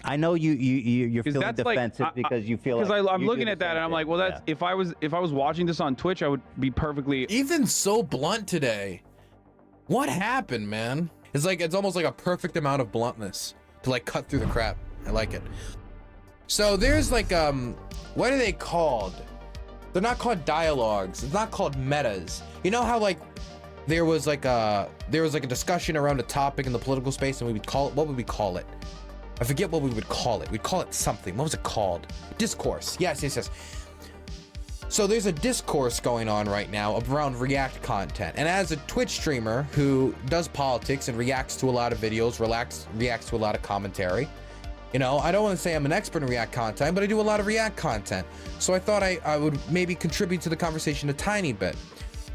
I know you're feeling defensive because you feel like I'm looking at that and I'm like, well, that's if I was watching this on Twitch, I would be perfectly. Ethan's so blunt today. What happened, man? It's almost like a perfect amount of bluntness to like cut through the crap. I like it. So there's like what are they called? They're not called dialogues. It's not called metas. You know how like there was like a discussion around a topic in the political space, and we would call it, what would we call it? I forget what we would call it. We'd call it something. What was it called? Discourse. Yes. So there's a discourse going on right now around React content. And as a Twitch streamer who does politics and reacts to a lot of videos, reacts to a lot of commentary, you know, I don't want to say I'm an expert in React content, but I do a lot of React content. So I thought I would maybe contribute to the conversation a tiny bit.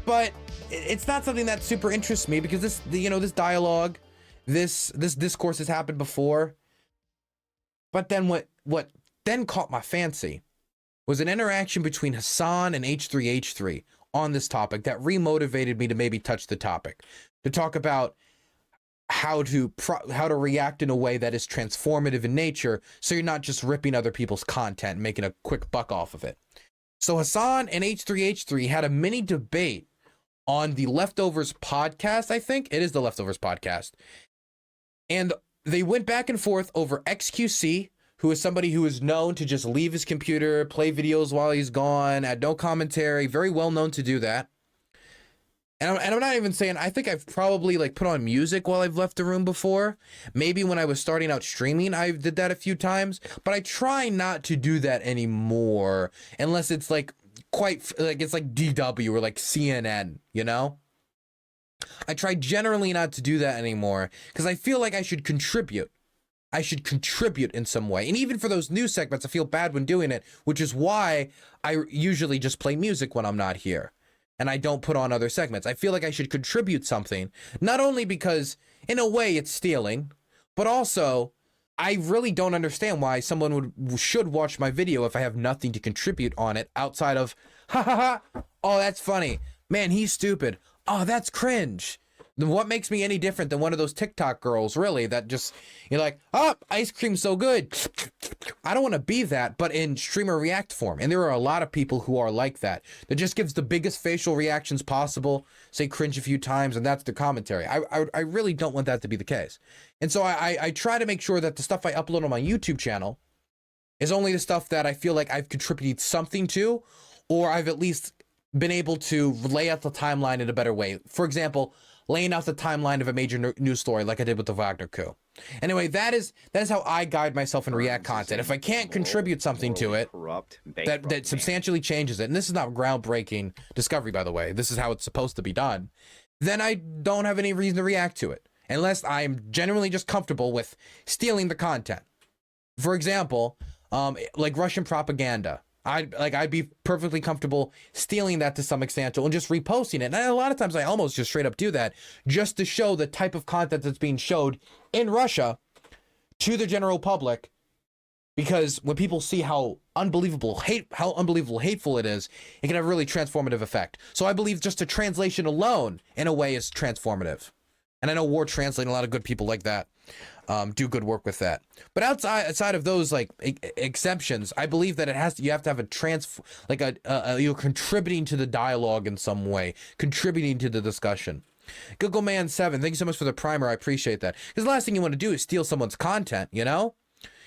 But it's not something that super interests me because this dialogue, this discourse has happened before. But then what then caught my fancy was an interaction between Hasan and H3H3 on this topic that remotivated me to maybe touch the topic, to talk about how to react in a way that is transformative in nature, so you're not just ripping other people's content and making a quick buck off of it. So Hasan and H3H3 had a mini debate on the Leftovers podcast. I think it is the Leftovers podcast. And they went back and forth over XQC, who is somebody who is known to just leave his computer, play videos while he's gone, add no commentary, very well known to do that. And I'm not even saying, I think I've probably like put on music while I've left the room before. Maybe when I was starting out streaming, I did that a few times, but I try not to do that anymore unless it's like it's like DW or like CNN, you know? I try generally not to do that anymore because I feel like I should contribute. I should contribute in some way. And even for those news segments, I feel bad when doing it, which is why I usually just play music when I'm not here and I don't put on other segments. I feel like I should contribute something, not only because in a way it's stealing, but also I really don't understand why someone should watch my video if I have nothing to contribute on it outside of, ha ha ha, oh, that's funny. Man, he's stupid. Oh, that's cringe. What makes me any different than one of those TikTok girls, really, that just, you're like, oh, ice cream's so good. I don't want to be that, but in streamer react form. And there are a lot of people who are like that. That just gives the biggest facial reactions possible, say cringe a few times, and that's their commentary. I really don't want that to be the case. And so I try to make sure that the stuff I upload on my YouTube channel is only the stuff that I feel like I've contributed something to, or I've at least been able to lay out the timeline in a better way. For example, laying out the timeline of a major news story like I did with the Wagner coup. Anyway, that is how I guide myself in React content. If I can't contribute something to it that substantially changes it, and this is not groundbreaking discovery, by the way, this is how it's supposed to be done, then I don't have any reason to react to it, unless I'm genuinely just comfortable with stealing the content. For example, like Russian propaganda. I'd be perfectly comfortable stealing that to some extent and just reposting it. And a lot of times I almost just straight up do that just to show the type of content that's being showed in Russia to the general public. Because when people see how unbelievable hateful it is, it can have a really transformative effect. So I believe just a translation alone in a way is transformative. And I know War Translate, a lot of good people like that do good work with that. But outside of those like exceptions, I believe that you have to have you're contributing to the dialogue in some way, contributing to the discussion. GoogleMan7, thank you so much for the primer. I appreciate that. Because the last thing you want to do is steal someone's content, you know?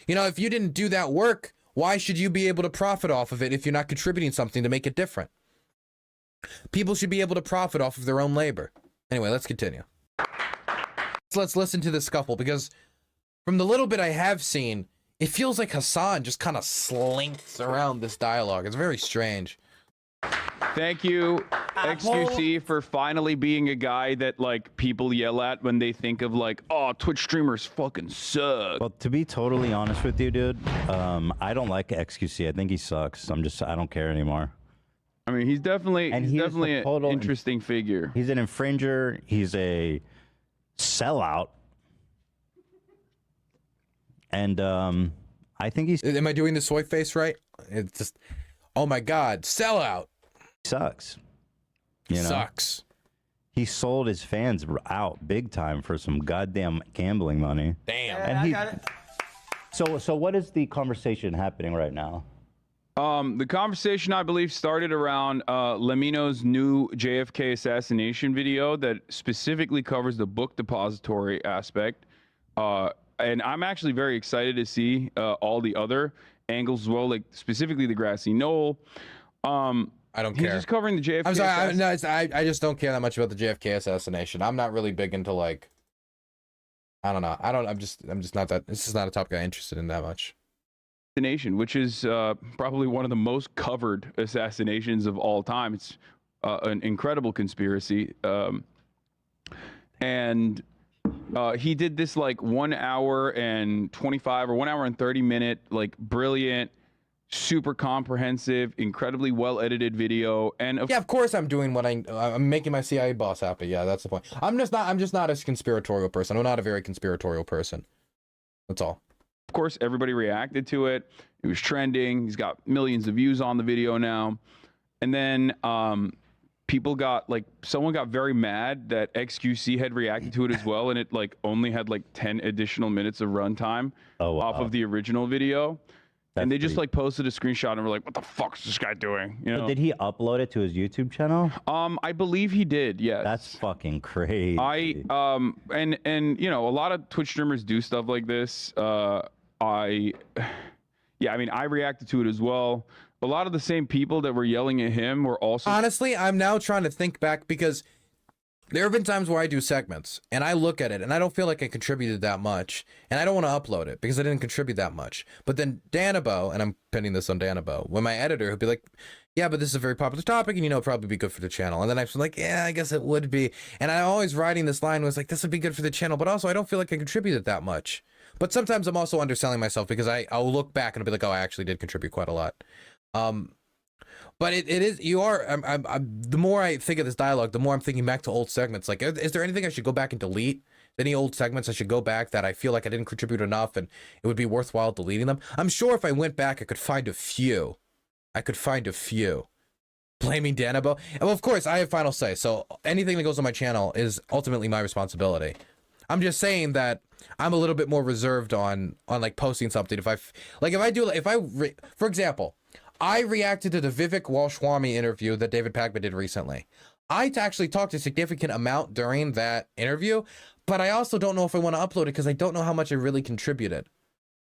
You know, if you didn't do that work, why should you be able to profit off of it if you're not contributing something to make it different? People should be able to profit off of their own labor. Anyway, let's continue. Let's listen to the scuffle, because from the little bit I have seen, it feels like Hasan just kind of slinks around this dialogue. It's very strange. Thank you, XQC, for finally being a guy that like people yell at when they think of like, oh, Twitch streamers fucking suck. Well, to be totally honest with you, dude, I don't like XQC. I think he sucks. I don't care anymore. I mean, he's definitely an interesting figure. He's an infringer. He's a sellout. And I think he's... Am I doing the soy face right? It's just... Oh my God, sellout. Sucks. You know? Sucks. He sold his fans out big time for some goddamn gambling money. Damn. And So what is the conversation happening right now? The conversation, I believe, started around Lemino's new JFK assassination video that specifically covers the book depository aspect. And I'm actually very excited to see all the other angles as well, like specifically the grassy knoll. I don't care. He's just covering the JFK. I'm sorry. I just don't care that much about the JFK assassination. I'm not really big into like. I don't know. I'm just not that. This is not a topic I'm interested in that much. Assassination, which is probably one of the most covered assassinations of all time. It's an incredible conspiracy. And he did this like 1 hour and 25 or 1 hour and 30 minute, like brilliant, super comprehensive, incredibly well edited video. And yeah, of course I'm doing what I'm making my CIA boss happy. Yeah, that's the point. I'm just not a conspiratorial person. I'm not a very conspiratorial person. That's all. Of course, everybody reacted to it. It was trending. He's got millions of views on the video now. And then people got like, someone got very mad that XQC had reacted to it as well, and it like only had like 10 additional minutes of runtime off of the original video. And they just like posted a screenshot and were like, "What the fuck is this guy doing?" You know? So did he upload it to his YouTube channel? I believe he did. Yes. That's fucking crazy. And you know, a lot of Twitch streamers do stuff like this. I mean, I reacted to it as well. A lot of the same people that were yelling at him were also. Honestly, I'm now trying to think back because there have been times where I do segments and I look at it and I don't feel like I contributed that much, and I don't want to upload it because I didn't contribute that much. But then Danabo, and I'm pinning this on Danabo, when my editor would be like, "Yeah, but this is a very popular topic and you know it'd probably be good for the channel." And then I was like, "Yeah, I guess it would be." And I always writing this line was like, "This would be good for the channel," but also I don't feel like I contributed that much. But sometimes I'm also underselling myself because I'll look back and I'll be like, "Oh, I actually did contribute quite a lot." But it is, you are, the more I think of this dialogue, the more I'm thinking back to old segments. Like, is there anything I should go back and delete? Any old segments I should go back that I feel like I didn't contribute enough and it would be worthwhile deleting them? I'm sure if I went back, I could find a few. Blaming Danabo. Well, of course, I have final say. So anything that goes on my channel is ultimately my responsibility. I'm just saying that I'm a little bit more reserved on like posting something. For example, I reacted to the Vivek Walshwami interview that David Pagman did recently. I actually talked a significant amount during that interview, but I also don't know if I want to upload it because I don't know how much I really contributed.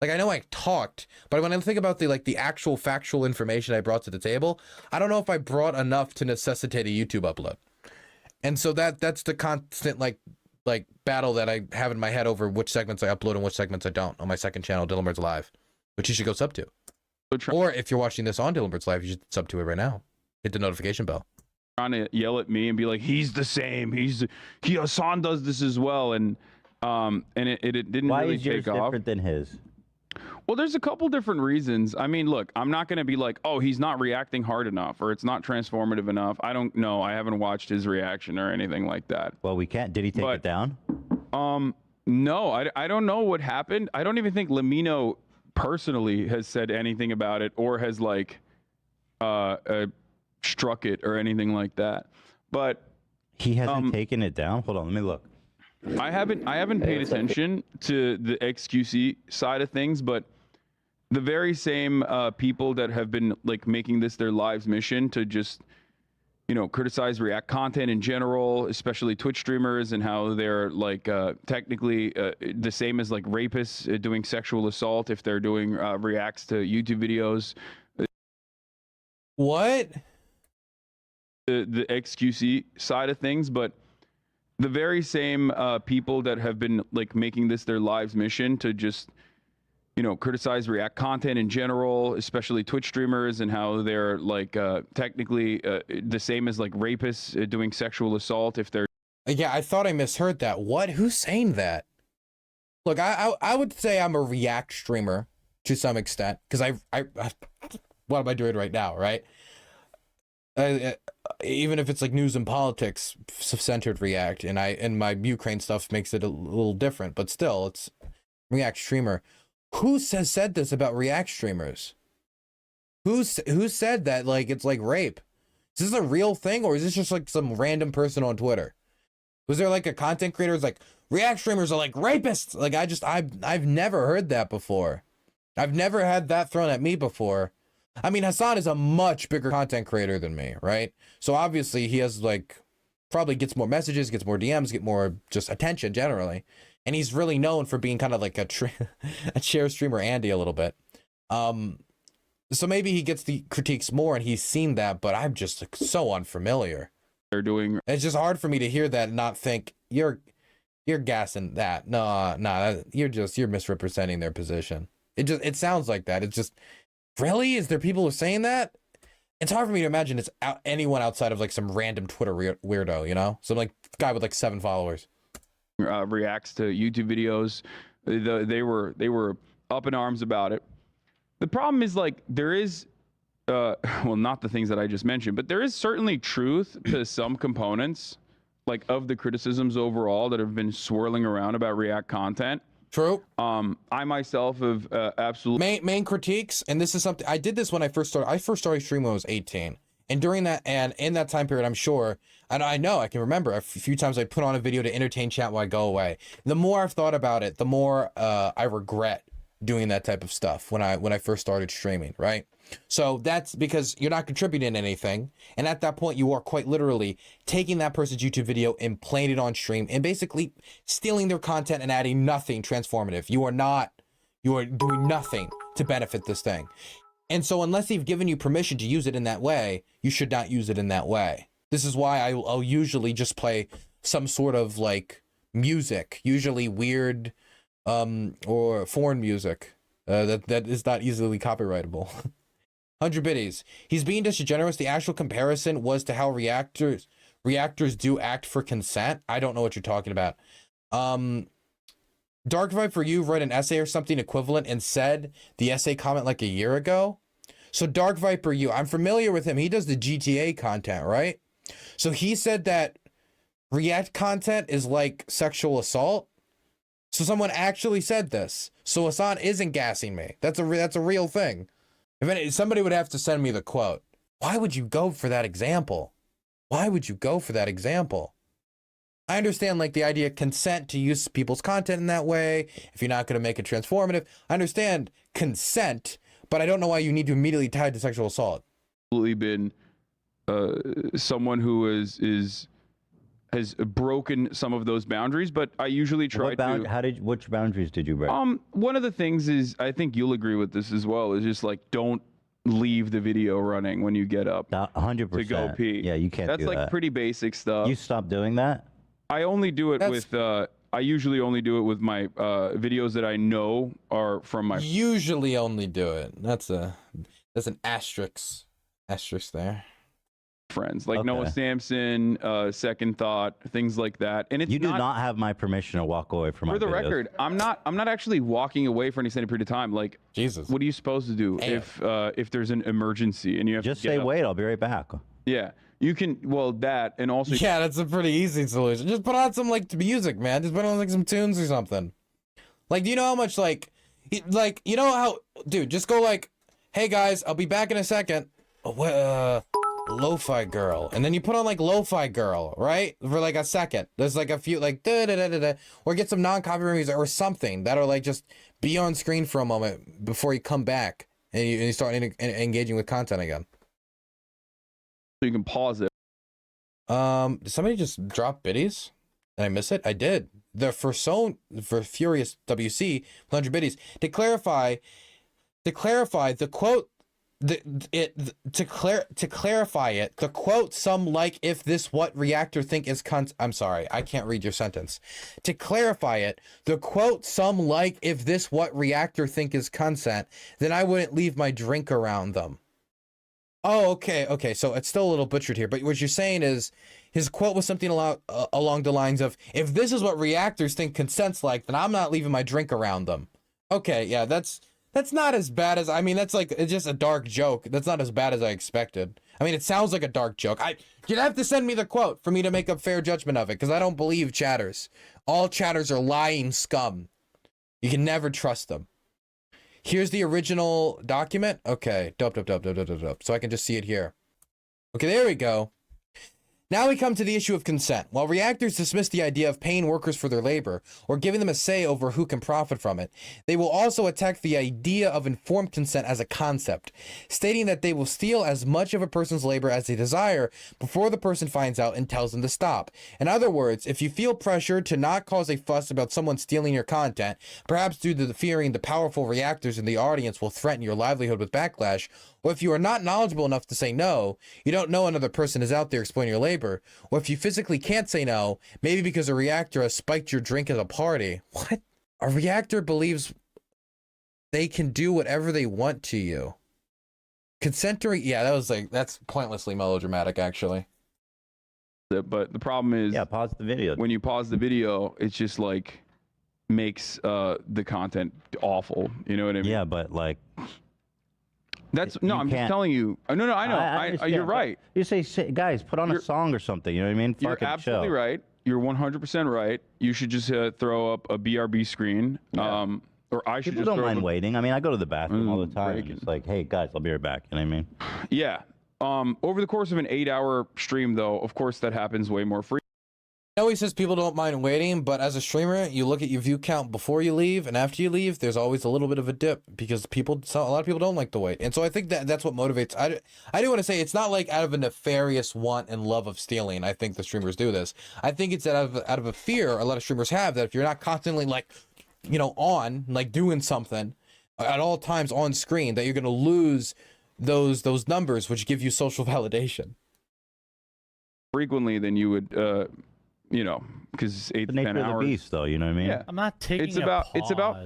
Like, I know I talked, but when I think about the actual factual information I brought to the table, I don't know if I brought enough to necessitate a YouTube upload. And so that's the constant like battle that I have in my head over which segments I upload and which segments I don't on my second channel, DylanBurnsLIVE, which you should go sub to. Or if you're watching this on DylanBurnsLIVE, you should sub to it right now. Hit the notification bell. Trying to yell at me and be like, "He's the same. Hasan does this as well," and it didn't really take off. Why is yours different than his? Well, there's a couple different reasons. I mean, look, I'm not going to be like, "Oh, he's not reacting hard enough," or "It's not transformative enough." I don't know. I haven't watched his reaction or anything like that. Well, we can't. Did he take it down? No, I don't know what happened. I don't even think Lemino personally has said anything about it or has like struck it or anything like that. But he hasn't taken it down. Hold on, let me look. I haven't paid attention to the XQC side of things, but the very same people that have been like making this their lives mission to just, you know, criticize React content in general, especially Twitch streamers, and how they're like technically the same as like rapists doing sexual assault if they're doing reacts to YouTube videos. What? The XQC side of things, but the very same people that have been like making this their lives mission to just, you know, criticize React content in general, especially Twitch streamers, and how they're like technically the same as like rapists doing sexual assault if they're. Yeah, I thought I misheard that. What? Who's saying that? Look, I would say I'm a React streamer to some extent because I what am I doing right now, right? Even if it's like news and politics centered React, and my Ukraine stuff makes it a little different, but still, it's React streamer. Who has said this about React streamers? Who said that like it's like rape? Is this a real thing, or is this just like some random person on Twitter Was there like a content creator who's like, React streamers are like rapists? Like I've never heard that before. I've never had that thrown at me before. I mean, Hasan is a much bigger content creator than me, right? So obviously he has like, probably gets more messages, gets more DMs, get more just attention generally. And he's really known for being kind of like a chair streamer Andy a little bit. So maybe he gets the critiques more and he's seen that, but I'm just like, so unfamiliar. They're doing. It's just hard for me to hear that and not think you're gassing that. No, you're misrepresenting their position. It sounds like that. It's just, really? Is there people who are saying that? It's hard for me to imagine it's anyone outside of like some random Twitter weirdo, you know? Some like guy with like 7 followers. Reacts to YouTube videos. They were up in arms about it. The problem is like there is, well, not the things that I just mentioned, but there is certainly truth to some components, like of the criticisms overall that have been swirling around about React content. True. I myself have absolutely main critiques, and this is something I did this when I first started. I first started streaming when I was 18, and during that and in that time period, I'm sure, and I know I can remember a few times I put on a video to entertain chat while I go away. The more I've thought about it, the more I regret doing that type of stuff when I first started streaming, right? So that's because you're not contributing anything, and at that point you are quite literally taking that person's YouTube video and playing it on stream and basically stealing their content and adding nothing transformative. You are doing nothing to benefit this thing. And so unless they've given you permission to use it in that way, you should not use it in that way. This is why I'll usually just play some sort of like music, usually weird or foreign music that is not easily copyrightable. 100 biddies. He's being disingenuous. The actual comparison was to how reactors do act for consent. I don't know what you're talking about. Dark Vibe for You wrote an essay or something equivalent and said the essay comment like a year ago. So Dark Viper You, I'm familiar with him. He does the GTA content, right? So he said that React content is like sexual assault. So someone actually said this. So Hasan isn't gassing me. That's a real thing. Somebody would have to send me the quote. Why would you go for that example? Why would you go for that example? I understand like the idea of consent to use people's content in that way. If you're not going to make it transformative, I understand consent, but I don't know why you need to immediately tie it to sexual assault. Absolutely been someone who has broken some of those boundaries, but I usually try to. Which boundaries did you break? One of the things is, I think you'll agree with this as well, is just like don't leave the video running when you get up. 100%. To go pee. Yeah, you can't. That's do like that. Pretty basic stuff. You stop doing that? I only do it with. I usually only do it with my videos that I know are from my. Usually only do it. That's an asterisk there. Friends like Noah Samson, Second Thought, things like that. And it's you do not have my permission to walk away from my videos. For the videos. record, I'm not actually walking away for any extended period of time. Like, Jesus, what are you supposed to do if there's an emergency and you have just to get say up? wait, I'll be right back. Yeah, you can. Well, that and also yeah, that's a pretty easy solution. Just put on some like music, man. Just put on like some tunes or something. Like, do you know how much like you know how, dude? Just go like, hey guys, I'll be back in a second. Lo-fi girl, and then you put on like lo-fi girl, right, for like a second. There's like a few like da da da da da, or get some non-copyright music or something that'll like just be on screen for a moment before you come back and you start engaging with content again. So you can pause it. Did somebody just drop biddies? Did I miss it? I did. For Furious WC 100 biddies to clarify the quote. To clarify it, the quote, some like if this what reactor think is I'm sorry, I can't read your sentence. To clarify it, the quote, some like if this what reactor think is consent, then I wouldn't leave my drink around them. Oh, okay, so it's still a little butchered here, but what you're saying is his quote was something along the lines of, if this is what reactors think consent's like, then I'm not leaving my drink around them. Okay, yeah, that's not as bad as, I mean, that's like, it's just a dark joke. That's not as bad as I expected. I mean, it sounds like a dark joke. You'd have to send me the quote for me to make a fair judgment of it, because I don't believe chatters. All chatters are lying scum. You can never trust them. Here's the original document. Okay, dope. So I can just see it here. Okay, there we go. Now we come to the issue of consent. While reactors dismiss the idea of paying workers for their labor or giving them a say over who can profit from it, they will also attack the idea of informed consent as a concept, stating that they will steal as much of a person's labor as they desire before the person finds out and tells them to stop. In other words, if you feel pressured to not cause a fuss about someone stealing your content, perhaps due to the fearing the powerful reactors in the audience will threaten your livelihood with backlash, or if you are not knowledgeable enough to say no, you don't know another person is out there exploiting your labor, or if you physically can't say no, maybe because a reactor has spiked your drink at a party. What? A reactor believes they can do whatever they want to you. Consenting, yeah, that's pointlessly melodramatic, actually. But the problem is, Yeah, pause the video. when you pause the video, it's just like makes the content awful. You know what I mean? Yeah, but like, That's no. you I'm just can't- telling you. No, I know. understand, You're but right. You say, guys, put on a song or something. You know what I mean? You're Fucking absolutely chill. right. You're 100% right. You should just throw up a BRB screen. Yeah. Or I should People just don't throw mind up waiting. I mean, I go to the bathroom all the time. And breaking. it's like, hey, guys, I'll be right back. You know what I mean? Yeah. Over the course of an 8-hour stream, though, of course, that happens way more frequently. I know he says people don't mind waiting, but as a streamer, you look at your view count before you leave and after you leave, there's always a little bit of a dip because a lot of people don't like to wait. And so I think that's what motivates. I do want to say it's not like out of a nefarious want and love of stealing. I think the streamers do this. I think it's out of a fear a lot of streamers have that if you're not constantly like, on, like doing something at all times on screen, that you're going to lose those numbers, which give you social validation. Frequently than you would, because 8 The to 10 nature of the hours. beast, though. You know what I mean? Yeah. I'm not taking It's about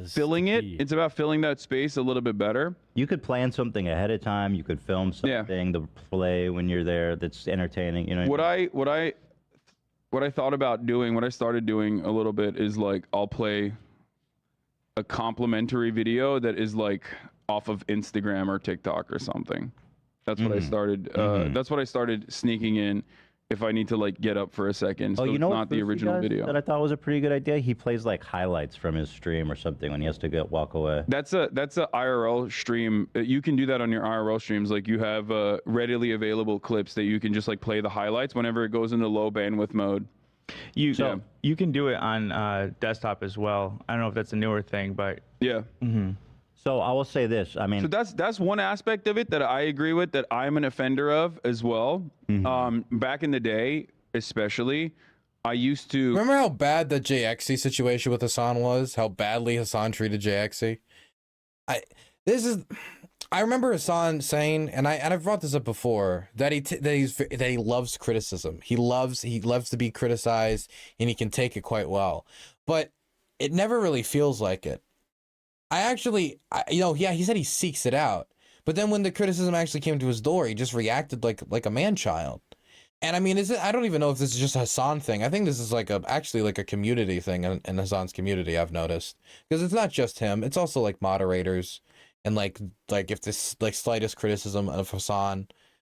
filling it. It's about filling that space a little bit better. You could plan something ahead of time. You could film something to play when you're there that's entertaining. You know What I thought about doing, what I started doing a little bit is like I'll play a complimentary video that is like off of Instagram or TikTok or something. That's what I started. That's what I started sneaking in. If I need to like get up for a second, so you know it's what not the Brucey original does video. that I thought was a pretty good idea? He plays like highlights from his stream or something when he has to walk away. That's a IRL stream. You can do that on your IRL streams. Like you have readily available clips that you can just like play the highlights whenever it goes into low bandwidth mode. You So- you can do it on desktop as well. I don't know if that's a newer thing, but Yeah. So I will say this. I mean, So that's one aspect of it that I agree with, that I'm an offender of as well. Back in the day, especially, I used to. Remember how bad the JXC situation with Hasan was? How badly Hasan treated JXC? I remember Hasan saying, and I've brought this up before, that he loves criticism. He loves to be criticized, and he can take it quite well. But it never really feels like it. He said he seeks it out. But then when the criticism actually came to his door, he just reacted like a man-child. And I mean, I don't even know if this is just a Hasan thing. I think this is actually like a community thing in Hasan's community, I've noticed. Because it's not just him, it's also like moderators. And like if this like slightest criticism of Hasan,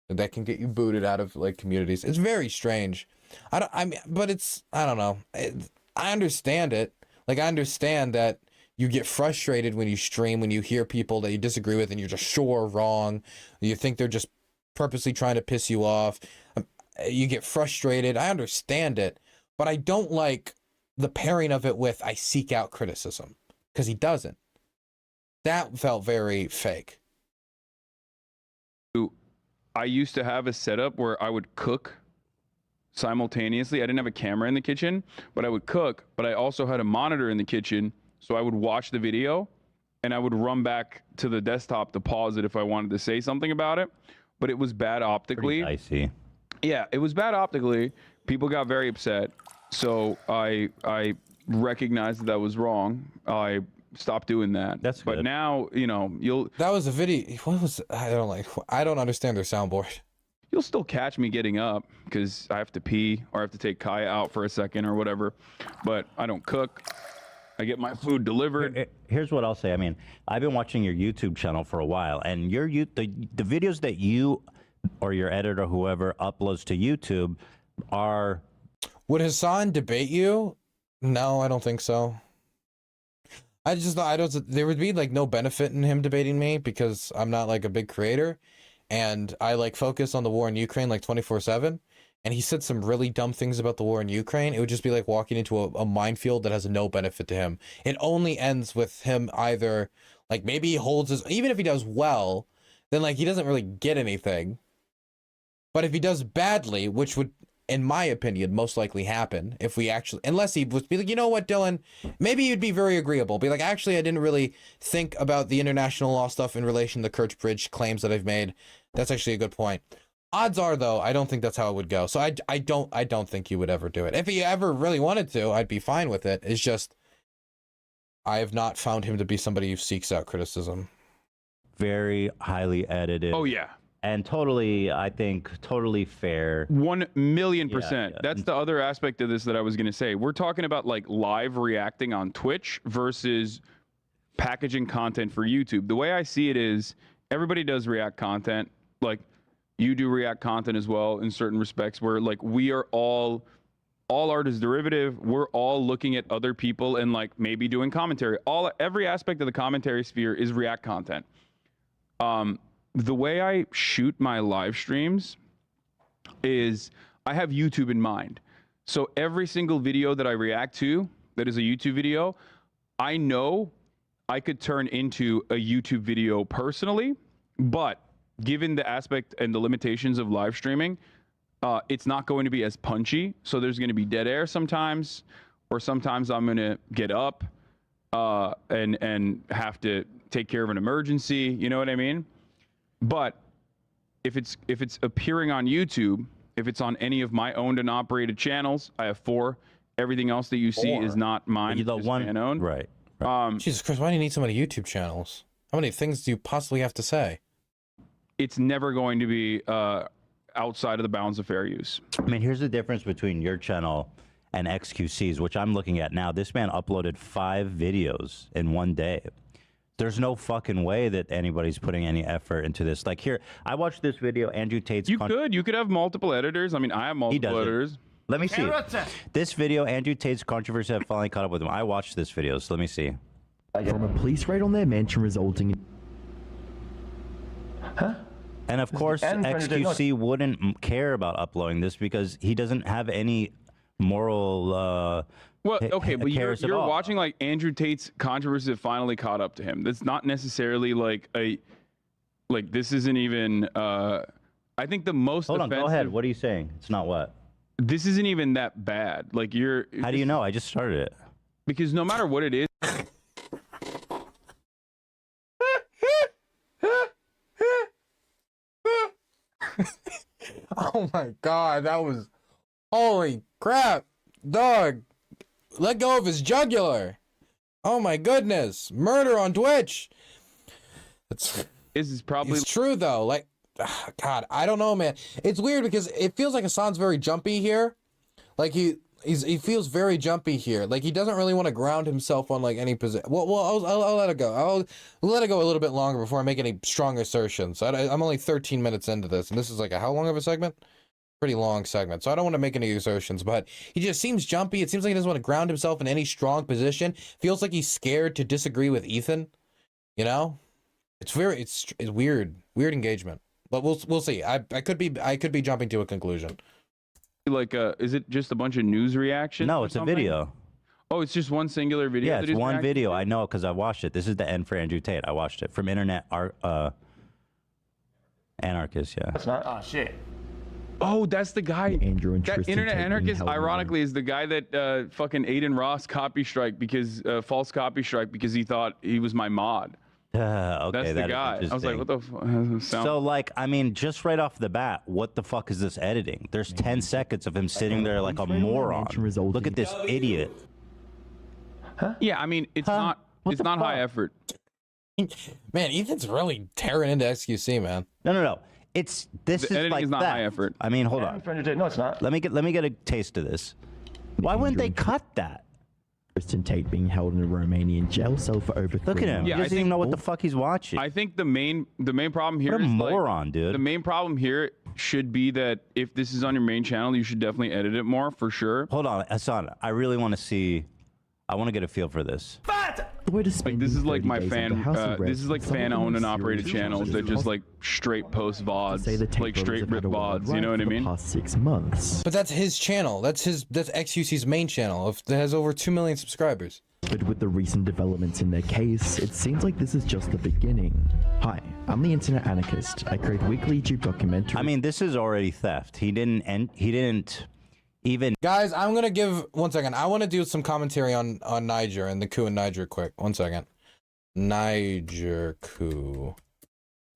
that can get you booted out of like communities. It's very strange. I don't know. I understand it. Like I understand that you get frustrated when you stream, when you hear people that you disagree with and you're just sure wrong. You think they're just purposely trying to piss you off. You get frustrated. I understand it, but I don't like the pairing of it with I seek out criticism, because he doesn't. That felt very fake. I used to have a setup where I would cook simultaneously. I didn't have a camera in the kitchen, but I would cook, but I also had a monitor in the kitchen. So I would watch the video and I would run back to the desktop to pause it if I wanted to say something about it. But it was bad optically. I see. Yeah, it was bad optically. People got very upset. So I recognized that was wrong. I stopped doing that. That's But good. now, That was a video. What was I don't understand their soundboard. you'll still catch me getting up because I have to pee or I have to take Kaya out for a second or whatever. But I don't cook. I get my food delivered. Here's what I'll say. I mean, I've been watching your YouTube channel for a while, and the videos that you or your editor, whoever, uploads to YouTube are. Would Hasan debate you? No, I don't think so. I don't. There would be like no benefit in him debating me because I'm not like a big creator, and I like focus on the war in Ukraine like 24/7. and he said some really dumb things about the war in Ukraine, it would just be like walking into a minefield that has no benefit to him. It only ends with him either, like, maybe he holds his, even if he does well, then, like, he doesn't really get anything. But if he does badly, which would, in my opinion, most likely happen, if we actually, unless he would be like, you know what, Dylan, maybe you'd be very agreeable. Be like, actually, I didn't really think about the international law stuff in relation to the Kerch Bridge claims that I've made. That's actually a good point. Odds are, though, I don't think that's how it would go. So I don't think he would ever do it. If he ever really wanted to, I'd be fine with it. It's just, I have not found him to be somebody who seeks out criticism. Very highly edited. Oh yeah. And totally, I think, totally fair. 1,000,000%. Yeah. That's the other aspect of this that I was going to say. We're talking about like live reacting on Twitch versus packaging content for YouTube. The way I see it is everybody does react content. Like you do react content as well in certain respects where like we are all art is derivative. We're all looking at other people and like maybe doing commentary. Every aspect of the commentary sphere is react content. The way I shoot my live streams is I have YouTube in mind. So every single video that I react to that is a YouTube video, I know I could turn into a YouTube video personally, but given the aspect and the limitations of live streaming, it's not going to be as punchy. So there's going to be dead air sometimes, or sometimes I'm going to get up and have to take care of an emergency. You know what I mean? But if it's appearing on YouTube, if it's on any of my owned and operated channels, I have 4. Everything else that you see is not mine. The it's one fan-owned. right. Jesus Christ, why do you need so many YouTube channels? How many things do you possibly have to say? It's never going to be outside of the bounds of fair use. I mean, here's the difference between your channel and XQC's, which I'm looking at now. This man uploaded 5 videos in one day. There's no fucking way that anybody's putting any effort into this. Like here, I watched this video, Andrew Tate's... You could have multiple editors. I mean, I have multiple editors. Let me see. This video, Andrew Tate's controversy, have finally caught up with him. I watched this video, so let me see. From a police raid on their mansion resulting in... Huh? And of course, XQC wouldn't care about uploading this because he doesn't have any moral... Well, okay, but you're all. watching like Andrew Tate's controversy that finally caught up to him. That's not necessarily like this isn't even. I think the most. Hold on, offensive, go ahead. What are you saying? It's not what? This isn't even that bad. Like you're. How do you know? I just started it. Because no matter what it is. Oh my God, that was, holy crap, dog. Let go of his jugular. Oh my goodness. Murder on Twitch. This is probably... It's true though. Like, God, I don't know, man. It's weird because it feels like Hasan's very jumpy here. Like he feels very jumpy here. Like he doesn't really want to ground himself on like any position. Well, I'll let it go. I'll let it go a little bit longer before I make any strong assertions. I'm only 13 minutes into this, and this is like a how long of a segment? Pretty long segment, so I don't want to make any assertions, but he just seems jumpy. It seems like he doesn't want to ground himself in any strong position. Feels like he's scared to disagree with Ethan. You know, it's weird engagement. But we'll see. I could be jumping to a conclusion. Like, is it just a bunch of news reactions? No, it's a video. Oh, it's just one singular video. Yeah, it's one video. I know because I watched it. This is the end for Andrew Tate. I watched it from Internet Anarchist. Yeah. That's not... Oh, shit. Oh, that's the guy. Andrew and that Tristan Internet Tate Anarchist, being held ironically, is the guy that fucking Aiden Ross copy strike because false copy strike because he thought he was my mod. Okay, That's the guy. I was like, what the fuck? So, like, I mean, just right off the bat, what the fuck is this editing? There's 10 seconds of him sitting there like a moron. Look at this idiot. Huh? Yeah, I mean, it's not high effort. Man, Ethan's really tearing into XQC, man. No. This The is editing like is not that. high effort. I mean, hold on. No, it's not. Let me get a taste of this. Why wouldn't they cut that? Tristan Tate being held in a Romanian jail cell for over 3 Look at him. months. He Yeah, doesn't even know what the fuck he's watching. I think the main problem here What a is moron, like, dude. The main problem here should be that if this is on your main channel, you should definitely edit it more for sure. Hold on, Hasan. I really want to see I want to get a feel for this. The way to Like spend this is like 30 my days fan. under house arrest, This is like some of fan the owned most and operated serious channels that charges just like straight post say VODs, the tech like bros straight have rip had a wild VODs. You know ride what I for the mean? past 6 months. But that's his channel. That's XQC's main channel. It has over 2 million subscribers. But with the recent developments in their case, it seems like this is just the beginning. Hi, I'm the Internet Anarchist. I create weekly YouTube documentaries. I mean, this is already theft. He didn't even. Guys, I'm gonna give 1 second. I want to do some commentary on Niger and the coup in Niger quick. 1 second. Niger coup.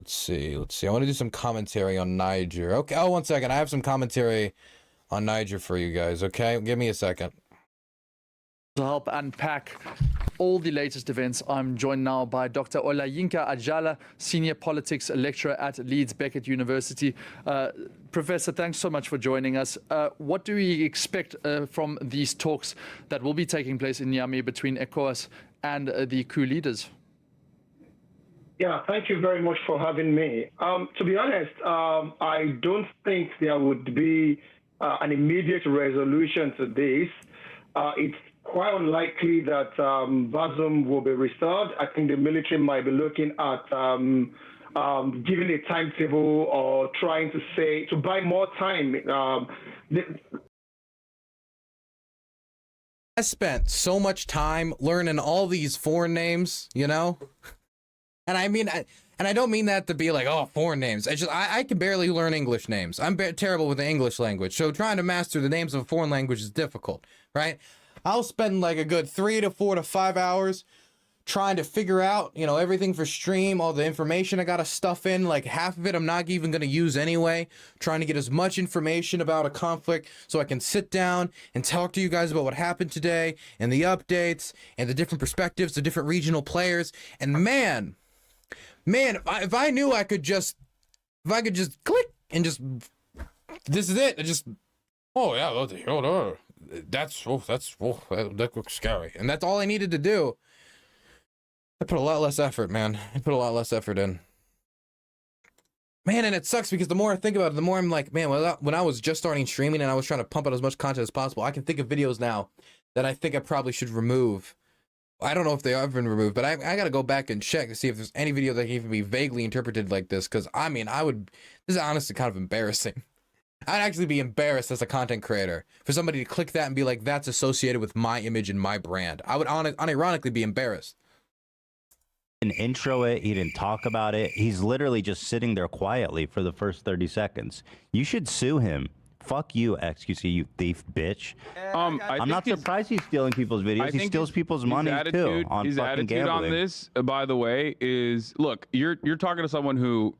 Let's see. I want to do some commentary on Niger. Okay. Oh, 1 second. I have some commentary on Niger for you guys. Okay, give me a second. To help unpack all the latest events, I'm joined now by Dr. Olayinka Ajala, Senior Politics Lecturer at Leeds Beckett University. Professor, thanks so much for joining us. What do we expect from these talks that will be taking place in Niamey between ECOWAS and the coup leaders? Yeah, thank you very much for having me. To be honest, I don't think there would be an immediate resolution to this. It's quite unlikely that Bazoum will be restored. I think the military might be looking at giving a timetable or trying to buy more time. I spent so much time learning all these foreign names, you know? And I mean, I don't mean that to be like, oh, foreign names. I can barely learn English names. I'm terrible with the English language. So trying to master the names of a foreign language is difficult, right? I'll spend like a good 3 to 4 to 5 hours trying to figure out, you know, everything for stream, all the information I gotta stuff in. Like half of it I'm not even gonna use anyway. Trying to get as much information about a conflict so I can sit down and talk to you guys about what happened today and the updates and the different perspectives, the different regional players. And man, if I knew I could just click and just, this is it. Oh yeah, that looks scary. And that's all I needed to do. I put a lot less effort, man. I put a lot less effort in. Man, and it sucks because the more I think about it, the more I'm like, man, when I was just starting streaming and I was trying to pump out as much content as possible, I can think of videos now that I think I probably should remove. I don't know if they have been removed, but I got to go back and check to see if there's any video that can even be vaguely interpreted like this. Because, I mean, this is honestly kind of embarrassing. I'd actually be embarrassed as a content creator for somebody to click that and be like, that's associated with my image and my brand. I would unironically be embarrassed. Didn't intro it. He didn't talk about it. He's literally just sitting there quietly for the first 30 seconds. You should sue him. Fuck you, XQC, you thief bitch. I'm not surprised he's stealing people's videos. He steals people's money too on his fucking attitude gambling. on this, by the way, is look. You're talking to someone who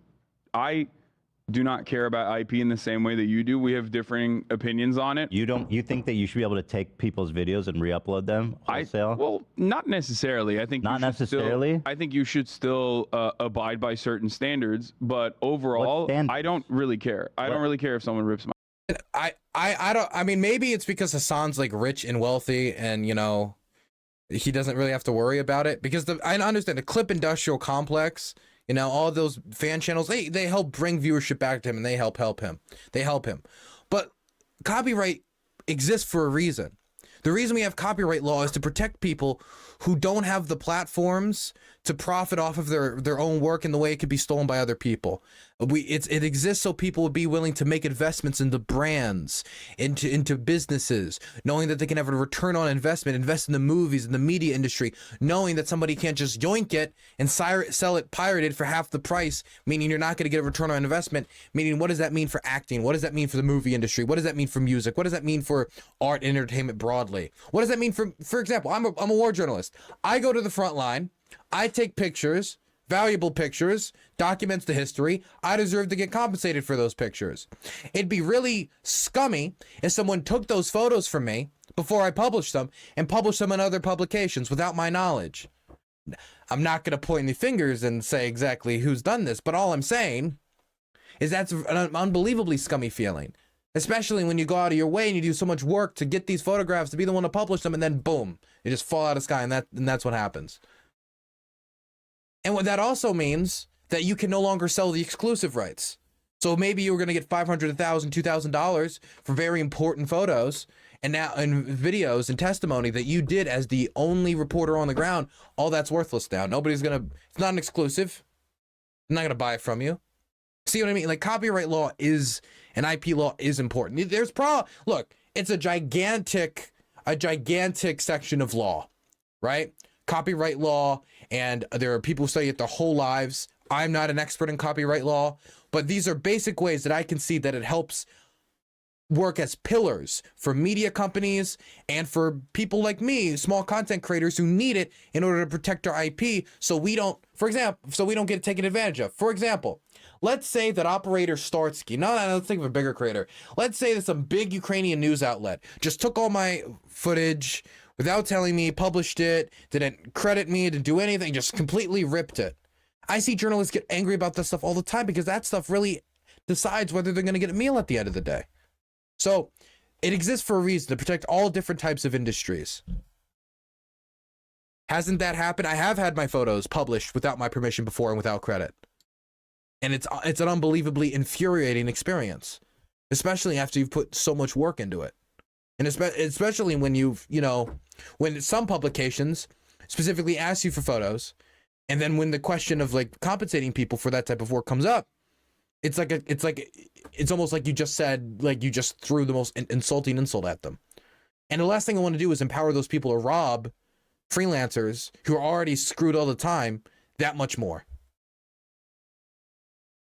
I do not care about IP in the same way that you do. We have differing opinions on it. You think that you should be able to take people's videos and re-upload them wholesale? Well, not necessarily. I think Not necessarily? I think you should still abide by certain standards, but overall, I don't really care. I don't really care if someone rips my. I mean, maybe it's because Hasan's like rich and wealthy and, you know, he doesn't really have to worry about it because I understand the clip industrial complex, you know, all those fan channels, they help bring viewership back to him and they help him. They help him. But copyright exists for a reason. The reason we have copyright law is to protect people who don't have the platforms to profit off of their own work in the way it could be stolen by other people. It exists so people would be willing to make investments into brands, into businesses, knowing that they can have a return on investment, invest in the movies, in the media industry, knowing that somebody can't just yoink it and sell it pirated for half the price, meaning you're not going to get a return on investment, meaning what does that mean for acting? What does that mean for the movie industry? What does that mean for music? What does that mean for art and entertainment broadly? What does that mean for example, I'm a war journalist. I go to the front line, I take pictures, valuable pictures, documents the history. I deserve to get compensated for those pictures. It'd be really scummy if someone took those photos from me before I published them and published them in other publications without my knowledge. I'm not going to point any fingers and say exactly who's done this, but all I'm saying is that's an unbelievably scummy feeling, especially when you go out of your way and you do so much work to get these photographs to be the one to publish them, and then boom, they just fall out of the sky, and that's what happens. And what that also means that you can no longer sell the exclusive rights. So maybe you were going to get $500, $1,000, $2,000 for very important photos, and now in videos and testimony that you did as the only reporter on the ground, all that's worthless now. Nobody's gonna, it's not an exclusive. I'm not gonna buy it from you. See what I mean? Like, copyright law is, and IP law is important. There's look, it's a gigantic section of law, right? Copyright law, and there are people who study it their whole lives. I'm not an expert in copyright law, but these are basic ways that I can see that it helps work as pillars for media companies and for people like me, small content creators who need it in order to protect our IP, so we don't, for example, so we don't get taken advantage of. For example, let's say that operator Starsky, no, let's think of a bigger creator. Let's say that some big Ukrainian news outlet just took all my footage without telling me, published it, didn't credit me, didn't do anything, just completely ripped it. I see journalists get angry about this stuff all the time because that stuff really decides whether they're going to get a meal at the end of the day. So it exists for a reason, to protect all different types of industries. Hasn't that happened? I have had my photos published without my permission before and without credit. And it's an unbelievably infuriating experience, especially after you've put so much work into it. And especially when when some publications specifically ask you for photos, and then when the question of like compensating people for that type of work comes up, it's almost like you just said, like you just threw the most insulting insult at them. And the last thing I want to do is empower those people to rob freelancers who are already screwed all the time that much more.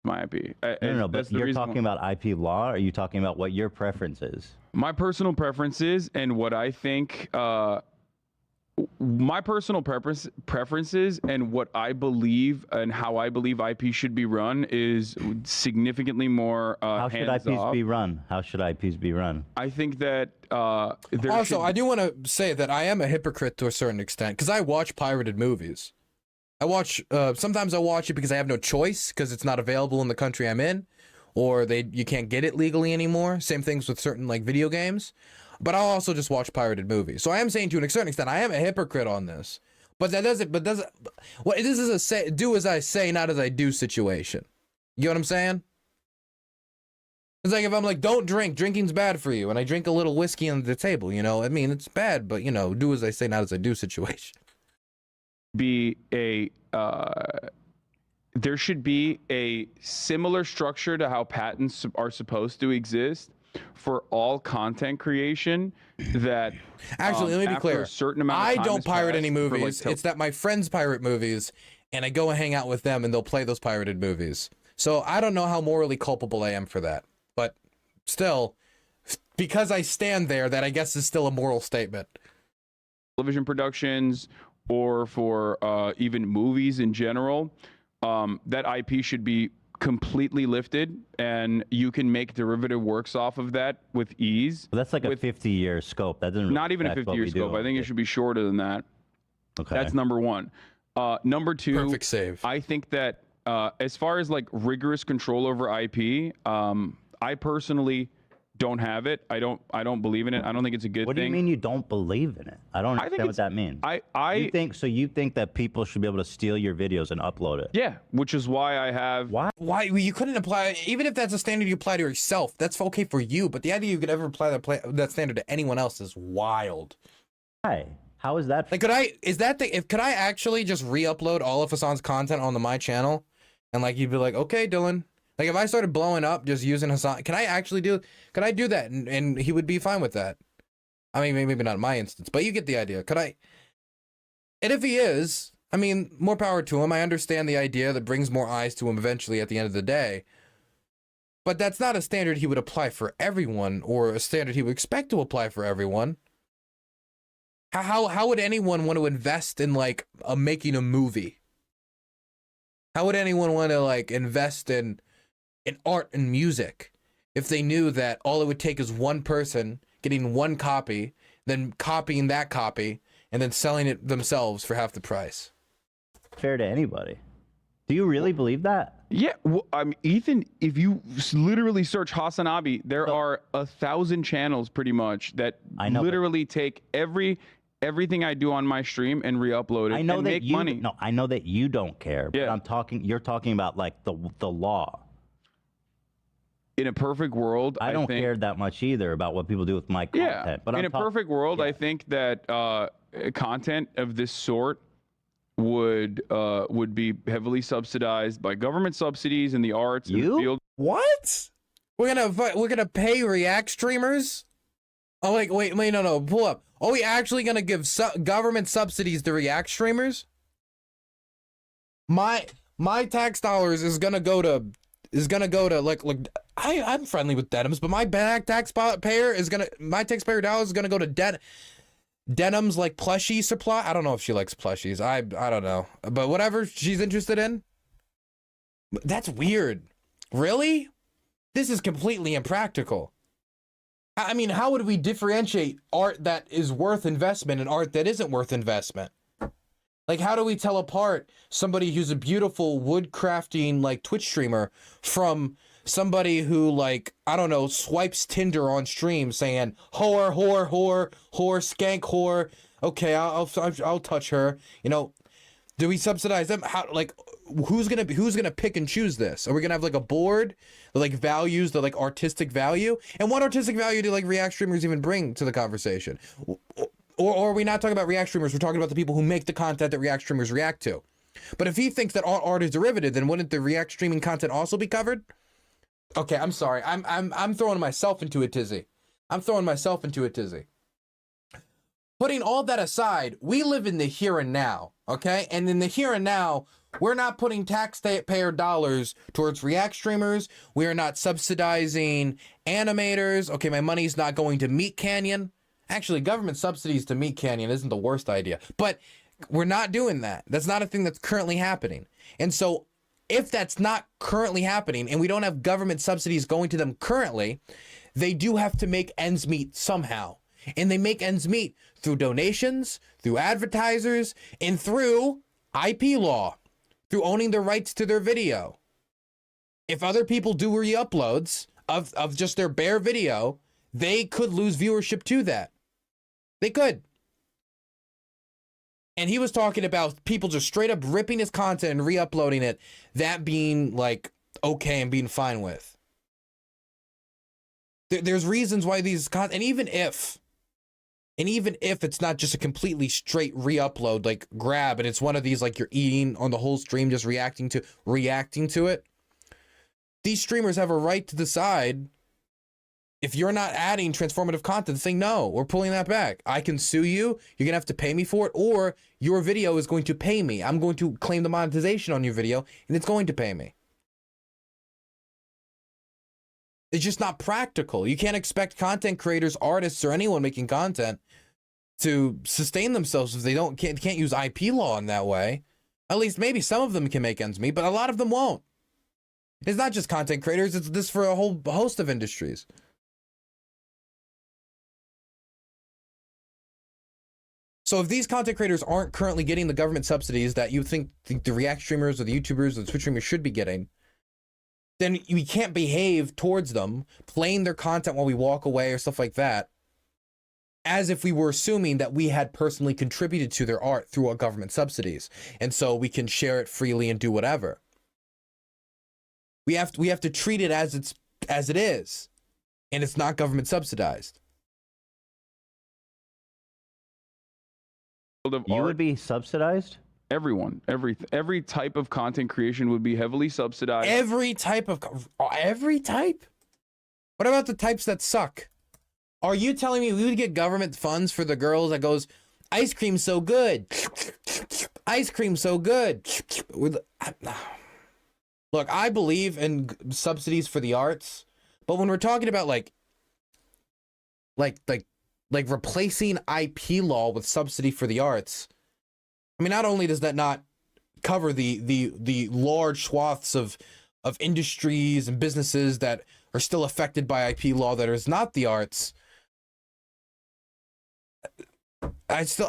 My IP. No, but you're talking about IP law, or are you talking about what your preference is? My personal preferences and what I think, my personal preferences and what I believe and how I believe IP should be run is significantly more how should IPs be run? How should IPs be run? I think that also, I do want to say that I am a hypocrite to a certain extent because I watch pirated movies. I watch, sometimes I watch it because I have no choice because it's not available in the country I'm in, or you can't get it legally anymore. Same things with certain like video games. But I'll also just watch pirated movies. So I am saying to a certain extent, I am a hypocrite on this. But this is a do as I say, not as I do situation. You know what I'm saying? It's like if I'm like, don't drink, drinking's bad for you, and I drink a little whiskey on the table, I mean, it's bad, but do as I say, not as I do situation. There should be a similar structure to how patents are supposed to exist for all content creation. That actually, let me be clear. A certain amount of I time don't pirate any movies. Like, it's that my friends pirate movies, and I go and hang out with them, and they'll play those pirated movies. So I don't know how morally culpable I am for that, but still, because I stand there, that I guess is still a moral statement. Television productions, or for even movies in general, that IP should be completely lifted, and you can make derivative works off of that with ease. Well, that's like a 50-year scope. That doesn't really not even a 50-year scope. I think it should be shorter than that. Okay. That's number one. Number two, perfect save. I think that as far as like rigorous control over IP, I personally don't have it. I don't believe in it. I don't think it's a good thing. What do you mean you don't believe in it? I don't understand what that means. You think that people should be able to steal your videos and upload it? Yeah, which is why I have. Why you couldn't apply, even if that's a standard you apply to yourself, that's okay for you. But the idea you could ever apply that standard to anyone else is wild. Why? How is that? Like, could I actually just re-upload all of Hasan's content onto my channel, and like you'd be like, okay, Dylan. Like if I started blowing up just using Hasan, could I do that? And he would be fine with that. I mean, maybe not in my instance, but you get the idea. Could I? And if he is, I mean, more power to him. I understand the idea that brings more eyes to him eventually at the end of the day. But that's not a standard he would apply for everyone, or a standard he would expect to apply for everyone. How would anyone want to invest in like making a movie? How would anyone want to like invest in art and music if they knew that all it would take is one person getting one copy, then copying that copy, and then selling it themselves for half the price? Fair to anybody. Do you really believe that? Yeah, well, Ethan, if you literally search Hasan Abi, there are 1,000 channels pretty much that literally take everything I do on my stream and re-upload it and make money. No, I know that you don't care, but you're talking about like the law. in a perfect world, I don't think, care that much either about what people do with my content. Yeah, But in a perfect world, I think that content of this sort would be heavily subsidized by government subsidies in the arts and the field. What? We're gonna pay React streamers? Oh, like, wait, no, pull up. Are we actually gonna give government subsidies to React streamers? My tax dollars is gonna go to like I'm friendly with Denims, but my taxpayer dollars is gonna go to Denim's like plushie supply. I don't know if she likes plushies. I don't know, but whatever she's interested in. That's weird. Really? This is completely impractical. I mean, how would we differentiate art that is worth investment and art that isn't worth investment? Like, how do we tell apart somebody who's a beautiful wood crafting, like, Twitch streamer from somebody who, like, I don't know, swipes Tinder on stream saying, whore, skank whore. Okay, I'll touch her. You know, do we subsidize them? How, like, who's gonna pick and choose this? Are we gonna have like a board that like values the like artistic value? And what artistic value do like React streamers even bring to the conversation? Or are we not talking about React streamers? We're talking about the people who make the content that React streamers react to. But if he thinks that all art is derivative, then wouldn't the React streaming content also be covered? Okay, I'm sorry. I'm throwing myself into a tizzy. Putting all that aside, we live in the here and now, okay? And in the here and now, we're not putting taxpayer dollars towards React streamers. We are not subsidizing animators. Okay, my money's not going to Meat Canyon. Actually, government subsidies to Meat Canyon isn't the worst idea, but we're not doing that. That's not a thing that's currently happening. And so if that's not currently happening and we don't have government subsidies going to them currently, they do have to make ends meet somehow. And they make ends meet through donations, through advertisers, and through IP law, through owning the rights to their video. If other people do re-uploads of just their bare video, they could lose viewership to that. They could. And he was talking about people just straight up ripping his content and re-uploading it, that being like okay and being fine with. There's reasons why these and even if it's not just a completely straight re-upload, like grab, and it's one of these like you're eating on the whole stream, just reacting to it, these streamers have a right to decide if you're not adding transformative content, saying, no, we're pulling that back. I can sue you. You're going to have to pay me for it, or your video is going to pay me. I'm going to claim the monetization on your video, and it's going to pay me. It's just not practical. You can't expect content creators, artists, or anyone making content to sustain themselves if they can't use IP law in that way. At least maybe some of them can make ends meet, but a lot of them won't. It's not just content creators. It's this for a whole host of industries. So if these content creators aren't currently getting the government subsidies that you think the React streamers or the YouTubers or the Twitch streamers should be getting, then we can't behave towards them, playing their content while we walk away or stuff like that, as if we were assuming that we had personally contributed to their art through our government subsidies. And so we can share it freely and do whatever. We have to treat it as it is, and it's not government subsidized. You would be subsidized? Everyone, every type of content creation would be heavily subsidized. Every type? What about the types that suck? Are you telling me we would get government funds for the girls that goes, ice cream so good, ice cream so good? Look, I believe in subsidies for the arts, but when we're talking about like replacing IP law with subsidy for the arts, I mean, not only does that not cover the large swaths of industries and businesses that are still affected by IP law that is not the arts, I still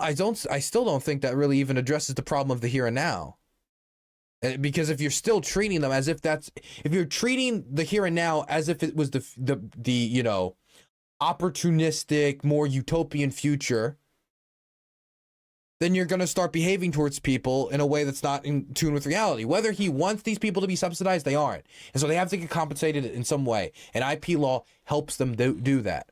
don't think that really even addresses the problem of the here and now. Because if you're still treating them as if you're treating the here and now as if it was the opportunistic, more utopian future, then you're going to start behaving towards people in a way that's not in tune with reality. Whether he wants these people to be subsidized, they aren't. And so they have to get compensated in some way. And IP law helps them do that.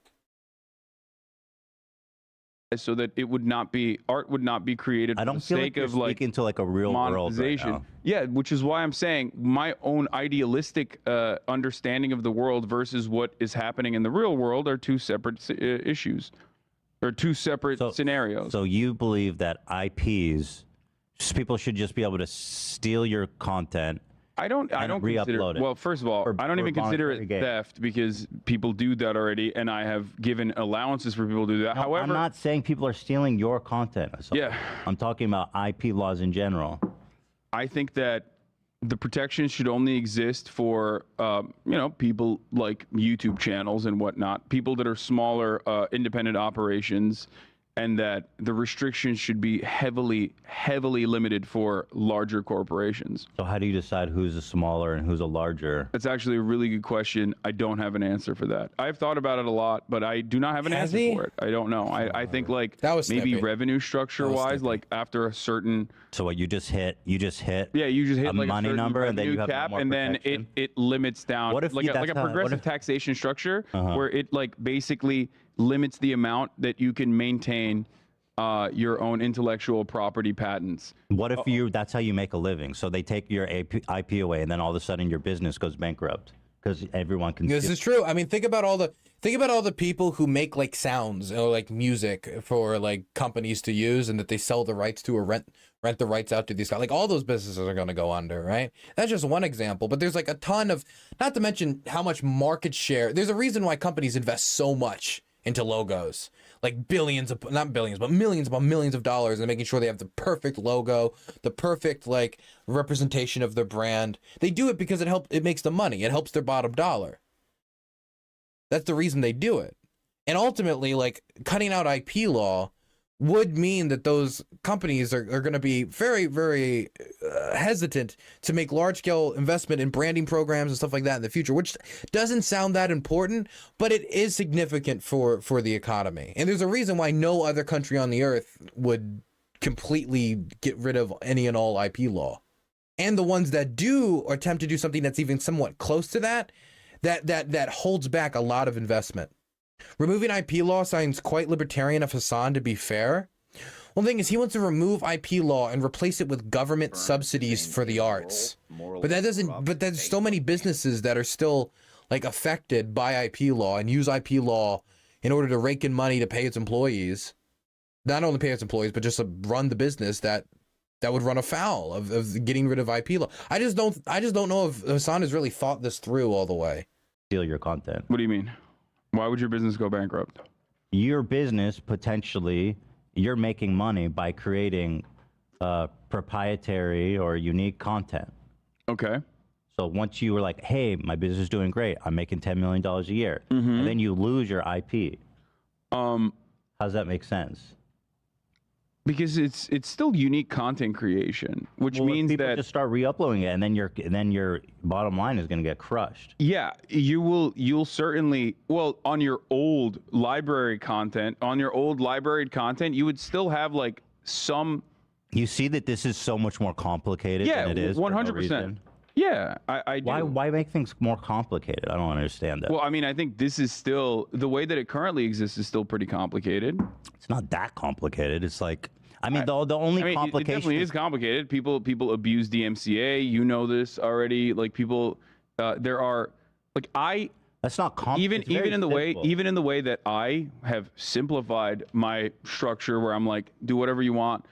So that it would not be, art would not be created I for don't the feel sake like you're of like speaking to like a real world right monetization. now. Yeah, which is why I'm saying my own idealistic understanding of the world versus what is happening in the real world are two separate issues, or two separate scenarios. So you believe that IPs, people should just be able to steal your content. I don't consider re-upload it. Well, first of all, I don't even consider it monetary gain. theft because people do that already, and I have given allowances for people to do that. No, However, I'm not saying people are stealing your content. Yeah. I'm talking about IP laws in general. I think that the protections should only exist for, people like YouTube channels and whatnot, people that are smaller independent operations, and that the restrictions should be heavily, heavily limited for larger corporations. So how do you decide who's a smaller and who's a larger? That's actually a really good question. I don't have an answer for that. I've thought about it a lot, but I do not have an answer for it. I don't know. I think like That was maybe snippy. revenue structure wise, like after a certain So what you just hit? Yeah, you just hit a like money a certain number, and then you revenue have no cap, more and then protection? it limits down What if like you- a, like a that's how- what progressive if- taxation structure where it like basically limits the amount that you can maintain your own intellectual property patents. What if that's how you make a living? So they take your IP away, and then all of a sudden your business goes bankrupt because everyone can. This is true. I mean, think about all the people who make like sounds or like music for like companies to use, and that they sell the rights to or rent the rights out to these guys. Like all those businesses are going to go under, right? That's just one example, but there's like a ton of, not to mention how much market share. There's a reason why companies invest so much into logos, like not billions, but millions upon millions of dollars, and making sure they have the perfect logo, the perfect like representation of their brand. They do it because it makes them money. It helps their bottom dollar. That's the reason they do it. And ultimately, like cutting out IP law would mean that those companies are going to be very, very hesitant to make large-scale investment in branding programs and stuff like that in the future, which doesn't sound that important, but it is significant for the economy. And there's a reason why no other country on the earth would completely get rid of any and all IP law. And the ones that do attempt to do something that's even somewhat close to that holds back a lot of investment. Removing IP law sounds quite libertarian of Hasan, to be fair. One thing is, he wants to remove IP law and replace it with government subsidies for the arts. But that doesn't. But there's so many businesses that are still like affected by IP law and use IP law in order to rake in money to pay its employees. Not only pay its employees, but just to run the business that would run afoul of getting rid of IP law. I just don't know if Hasan has really thought this through all the way. Steal your content. What do you mean? Why would your business go bankrupt? Your business, potentially, you're making money by creating proprietary or unique content. Okay. So once you were like, hey, my business is doing great, I'm making $10 million a year, and then you lose your IP. How does that make sense? Because it's still unique content creation, which Well, means people that just start re-uploading it, and then your bottom line is going to get crushed. yeah, you'll certainly, well, on your old library content, you would still have like some. You see that this is so much more complicated Yeah, than it is. 100%. Yeah, I do. Why make things more complicated? I don't understand that. Well, I mean, I think this is still, the way that it currently exists is still pretty complicated. It's not that complicated. It's like, I mean, the only It complication definitely is complicated. People abuse DMCA. You know this already. Like people, there are, like that's not complicated. even in the way that I have simplified my structure, where I'm like, do whatever you want,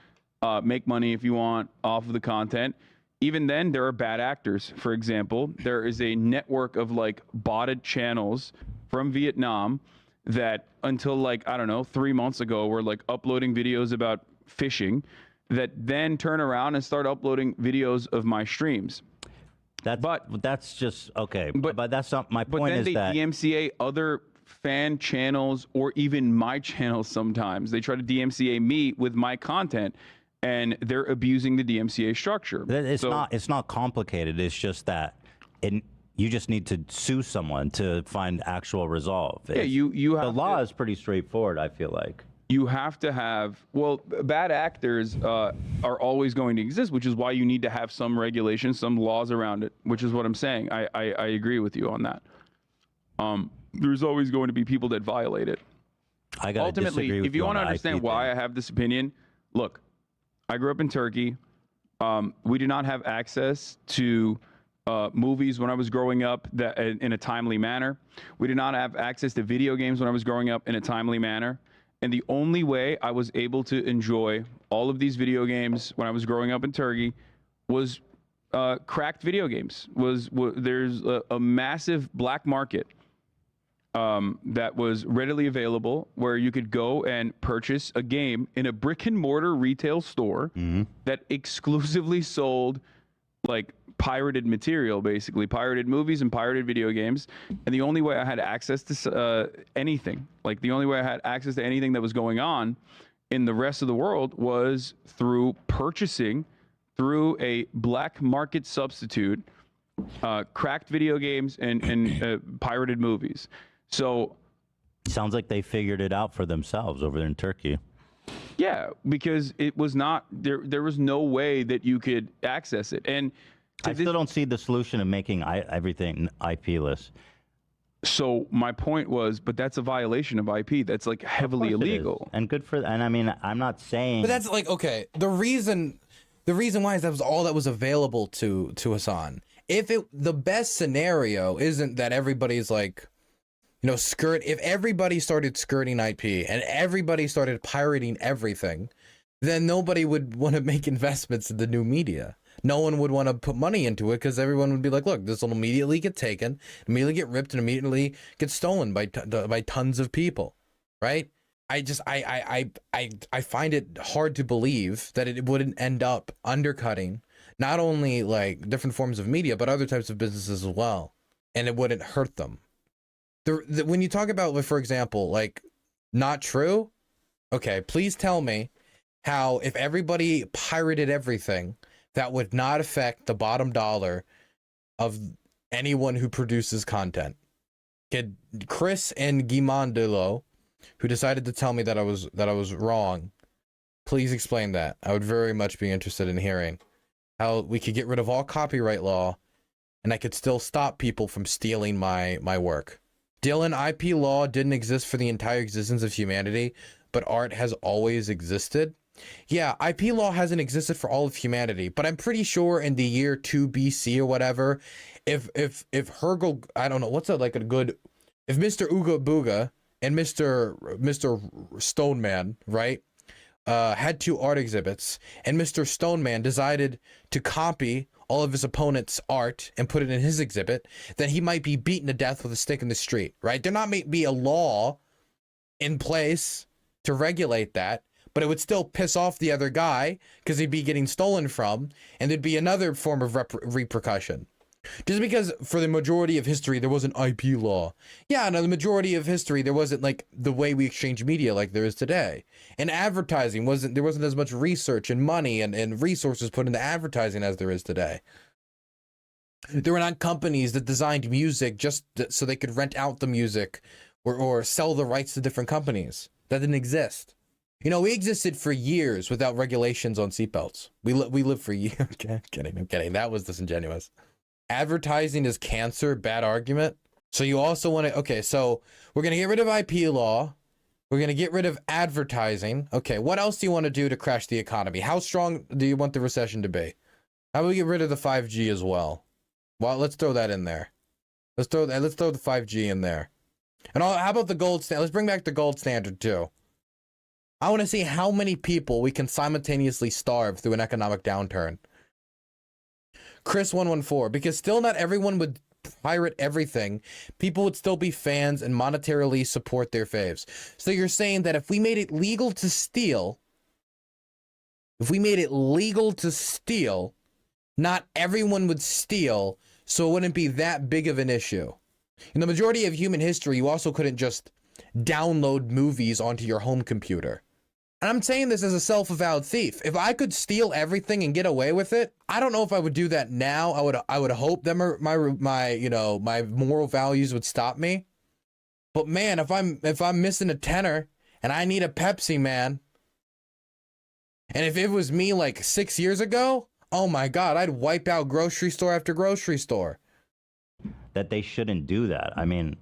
make money if you want off of the content. Even then, there are bad actors. For example, there is a network of like botted channels from Vietnam that until like, I don't know, 3 months ago were like uploading videos about fishing, that then turn around and start uploading videos of my streams. That's just okay. But that's not my point. But then is they that DMCA other fan channels or even my channels sometimes. They try to DMCA me with my content, and they're abusing the DMCA structure. It's not complicated. It's just that you just need to sue someone to find actual resolve. Yeah, you have the law is pretty straightforward, I feel like. you have to have, well, bad actors are always going to exist, which is why you need to have some regulations, some laws around it, which is what I'm saying. I agree with you on that. There's always going to be people that violate it. I gotta Ultimately, disagree with if you want to on the understand IP why thing. I have this opinion, look, I grew up in Turkey. We did not have access to movies when I was growing up that in a timely manner. We did not have access to video games when I was growing up in a timely manner. And the only way I was able to enjoy all of these video games when I was growing up in Turkey was cracked video games. There's a massive black market that was readily available where you could go and purchase a game in a brick and mortar retail store that exclusively sold like pirated material, basically pirated movies and pirated video games. And the only way I had access to anything, like the only way I had access to anything that was going on in the rest of the world was through purchasing through a black market substitute, cracked video games and pirated movies. So Sounds like they figured it out for themselves over there in Turkey. yeah, because it was not there was no way that you could access it. And I still don't see the solution of making everything IP-less. so my point was, but that's a violation of IP. That's like heavily Of course it is. illegal. And good for, and I mean, I'm not saying. But that's like, okay, the reason why is that was all that was available to Hasan. If the best scenario isn't that everybody's like, you know, if everybody started skirting IP and everybody started pirating everything, then nobody would want to make investments in the new media. No one would want to put money into it because everyone would be like, look, this will immediately get taken, immediately get ripped, and immediately get stolen by tons of people, right? I find it hard to believe that it wouldn't end up undercutting not only like different forms of media, but other types of businesses as well, and it wouldn't hurt them. When you talk about, for example, like not true, okay, please tell me how if everybody pirated everything, that would not affect the bottom dollar of anyone who produces content. Kid Chris and Guimandolo, who decided to tell me that I was wrong, please explain that. I would very much be interested in hearing how we could get rid of all copyright law and I could still stop people from stealing my work. Dylan, IP law didn't exist for the entire existence of humanity, but art has always existed. Yeah, IP law hasn't existed for all of humanity, but I'm pretty sure in the year 2 BC or whatever, if Hergel, I don't know, what's that like a good, if Mr. Ooga Booga and Mr. Stoneman, right, had two art exhibits, and Mr. Stoneman decided to copy all of his opponent's art and put it in his exhibit, then he might be beaten to death with a stick in the street, right? There may be a law in place to regulate that, but it would still piss off the other guy because he'd be getting stolen from, and there'd be another form of repercussion. Just because for the majority of history there wasn't IP law. Yeah, no, the majority of history there wasn't like the way we exchange media like there is today. And advertising there wasn't as much research and money and resources put into advertising as there is today. There were not companies that designed music just so they could rent out the music or sell the rights to different companies. That didn't exist. You know, we existed for years without regulations on seatbelts. We lived for years. I'm kidding. That was disingenuous. Advertising is cancer, bad argument. So you also want to, okay, so we're going to get rid of IP law. We're going to get rid of advertising. Okay, what else do you want to do to crash the economy? How strong do you want the recession to be? How about we get rid of the 5G as well? Well, let's throw that in there. Let's throw the 5G in there. And how about the gold standard? Let's bring back the gold standard too. I want to see how many people we can simultaneously starve through an economic downturn. Chris114, because still not everyone would pirate everything. People would still be fans and monetarily support their faves. So you're saying that if we made it legal to steal, not everyone would steal, so it wouldn't be that big of an issue. In the majority of human history, you also couldn't just download movies onto your home computer. And I'm saying this as a self-avowed thief. If I could steal everything and get away with it, I don't know if I would do that now. I would hope that my moral values would stop me. But man, if I'm missing a tenner and I need a Pepsi, man. And if it was me like 6 years ago, oh my God, I'd wipe out grocery store after grocery store. That they shouldn't do that. I mean,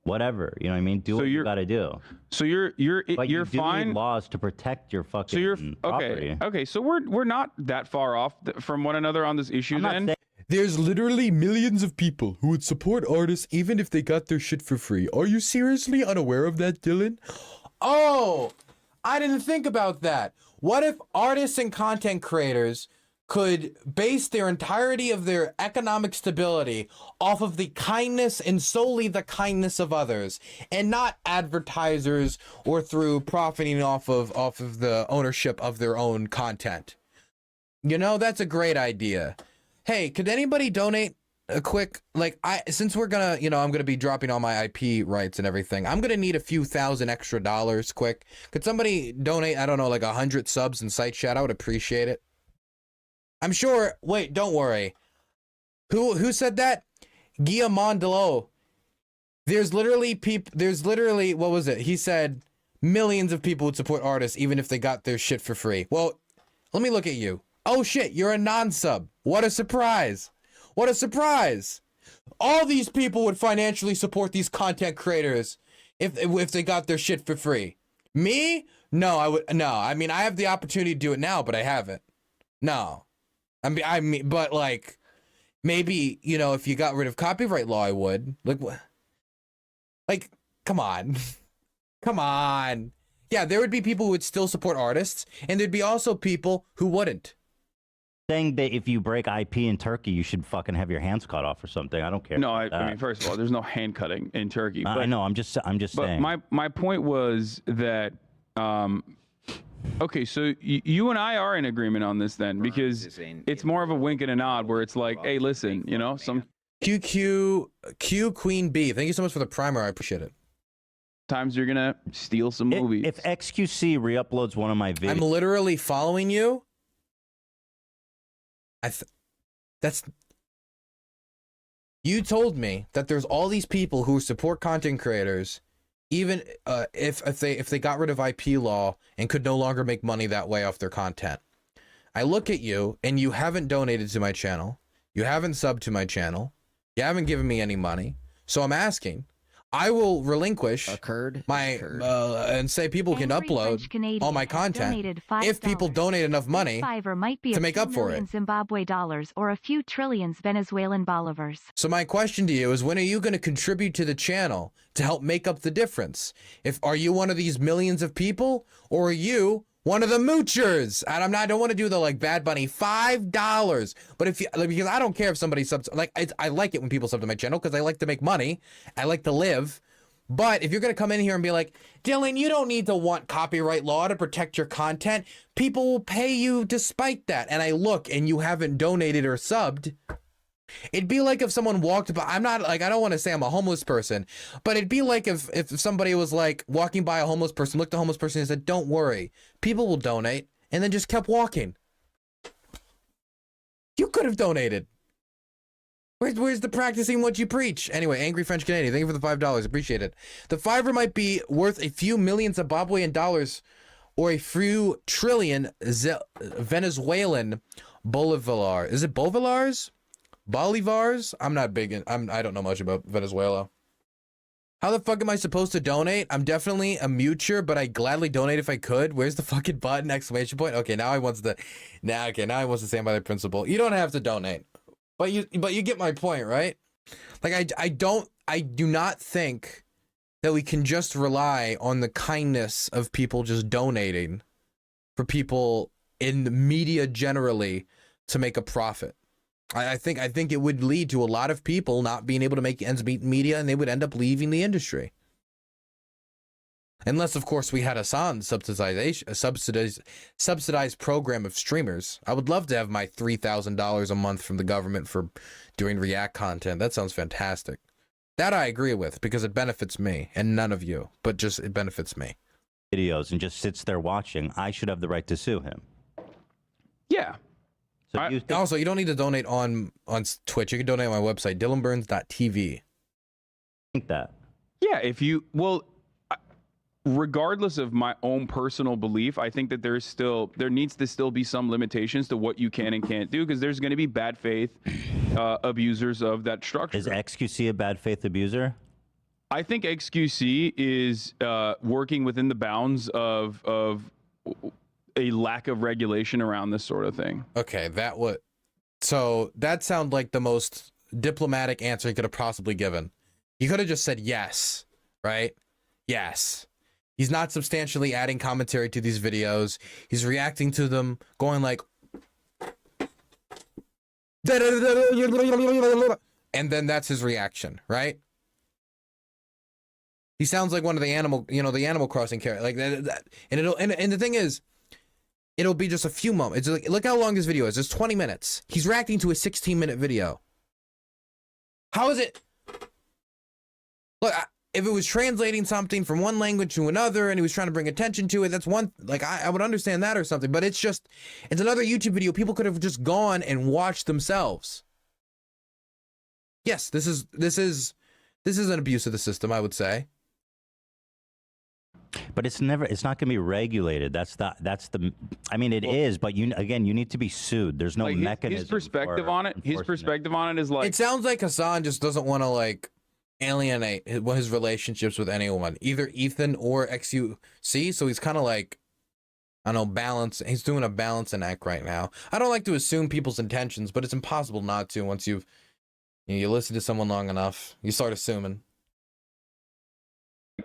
whatever. You know what I mean? Do what you got to do. So you're But you do fine. need laws to protect your fucking So you're property. okay. So we're not that far off from one another on this issue. I'm not Then saying- There's literally millions of people who would support artists even if they got their shit for free. Are you seriously unaware of that, Dylan? Oh, I didn't think about that. What if artists and content creators could base their entirety of their economic stability off of the kindness and solely the kindness of others, and not advertisers or through profiting off of the ownership of their own content? You know, that's a great idea. Hey, could anybody donate a quick, like, since we're gonna, you know, I'm gonna be dropping all my IP rights and everything, I'm gonna need a few $1,000 extra quick. Could somebody donate, I don't know, like 100 subs and site chat? I would appreciate it. I'm sure, wait, don't worry. Who said that? Guillaume Mondelot. There's literally, what was it? He said millions of people would support artists even if they got their shit for free. Well, let me look at you. Oh shit, you're a non-sub. What a surprise. What a surprise. All these people would financially support these content creators if they got their shit for free. Me? No, I mean, I have the opportunity to do it now, but I haven't. No. I mean, but like, maybe, you know, if you got rid of copyright law, I would. Like, what? Like, come on. Come on. Yeah, there would be people who would still support artists, and there'd be also people who wouldn't. Saying that if you break IP in Turkey, you should fucking have your hands cut off or something. I don't care. no, I mean, first of all, there's no hand cutting in Turkey. I know. I'm just But saying. my point was that okay, so you and I are in agreement on this then, because it's more of a wink and a nod where it's like, hey, listen, you know, Q Queen B. Thank you so much for the primer. I appreciate it. sometimes you're gonna steal some movies. If XQC re-uploads one of my videos, I'm literally following you. You told me that there's all these people who support content creators, even if they got rid of IP law and could no longer make money that way off their content. I look at you and you haven't donated to my channel, you haven't subbed to my channel, you haven't given me any money. So I'm asking, I will relinquish and say people can upload all my content if people donate enough money to make up for it. Zimbabwe dollars or a few trillions Venezuelan bolivars. So my question to you is, when are you going to contribute to the channel to help make up the difference? Are you one of these millions of people, or are you one of the moochers? And I don't want to do the like Bad Bunny $5, but if you, because I don't care if somebody subs, like I like it when people sub to my channel because I like to make money, I like to live. But if you're gonna come in here and be like, Dylan, you don't need to want copyright law to protect your content, people will pay you despite that. And I look and you haven't donated or subbed. It'd be like if someone walked by, I'm not like, I don't want to say I'm a homeless person, but it'd be like if somebody was like walking by a homeless person, looked at a homeless person and said, don't worry, people will donate, and then just kept walking. You could have donated. Where's the practicing what you preach? Anyway, Angry French Canadian, thank you for the $5. Appreciate it. The fiver might be worth a few million Zimbabwean dollars or a few trillion Venezuelan bolivar. Is it bolivars? Bolivars? I'm not big in, I don't know much about Venezuela. How the fuck am I supposed to donate? I'm definitely a mutuer, but I'd gladly donate if I could. Where's the fucking button? Exclamation point. Okay, now he wants to stand by the principle. You don't have to donate. But you get my point, right? Like I do not think that we can just rely on the kindness of people just donating for people in the media generally to make a profit. I think it would lead to a lot of people not being able to make ends meet in media, and they would end up leaving the industry. Unless, of course, we had Hasan's subsidized program of streamers. I would love to have my $3,000 a month from the government for doing React content. That sounds fantastic. That I agree with, because it benefits me and none of you, but just it benefits me. Videos and just sits there watching. I should have the right to sue him. Yeah. So also, you don't need to donate on Twitch. You can donate on my website, DylanBurns.tv. think that. Yeah, if you regardless of my own personal belief, I think that there needs to still be some limitations to what you can and can't do, because there's going to be bad faith abusers of that structure. Is XQC a bad faith abuser? I think XQC is working within the bounds of a lack of regulation around this sort of thing. Okay, so that sounds like the most diplomatic answer he could have possibly given. He could have just said yes, right? Yes. He's not substantially adding commentary to these videos. He's reacting to them, going like, and then that's his reaction, right? He sounds like one of the Animal Crossing characters, like that. And the thing is, it'll be just a few moments. It's like, look how long this video is. It's 20 minutes. He's reacting to a 16-minute video. How is it? Look, if it was translating something from one language to another and he was trying to bring attention to it, that's one, like, I would understand that or something, but it's another YouTube video people could have just gone and watched themselves. Yes, this is an abuse of the system, I would say. But it's not going to be regulated. I mean, it is, but you need to be sued. There's no mechanism. His perspective on it is like, it sounds like Hasan just doesn't want to like alienate his relationships with anyone, either Ethan or XQC. So he's kind of like, I don't know, balance. He's doing a balancing act right now. I don't like to assume people's intentions, but it's impossible not to once you listen to someone long enough. You start assuming.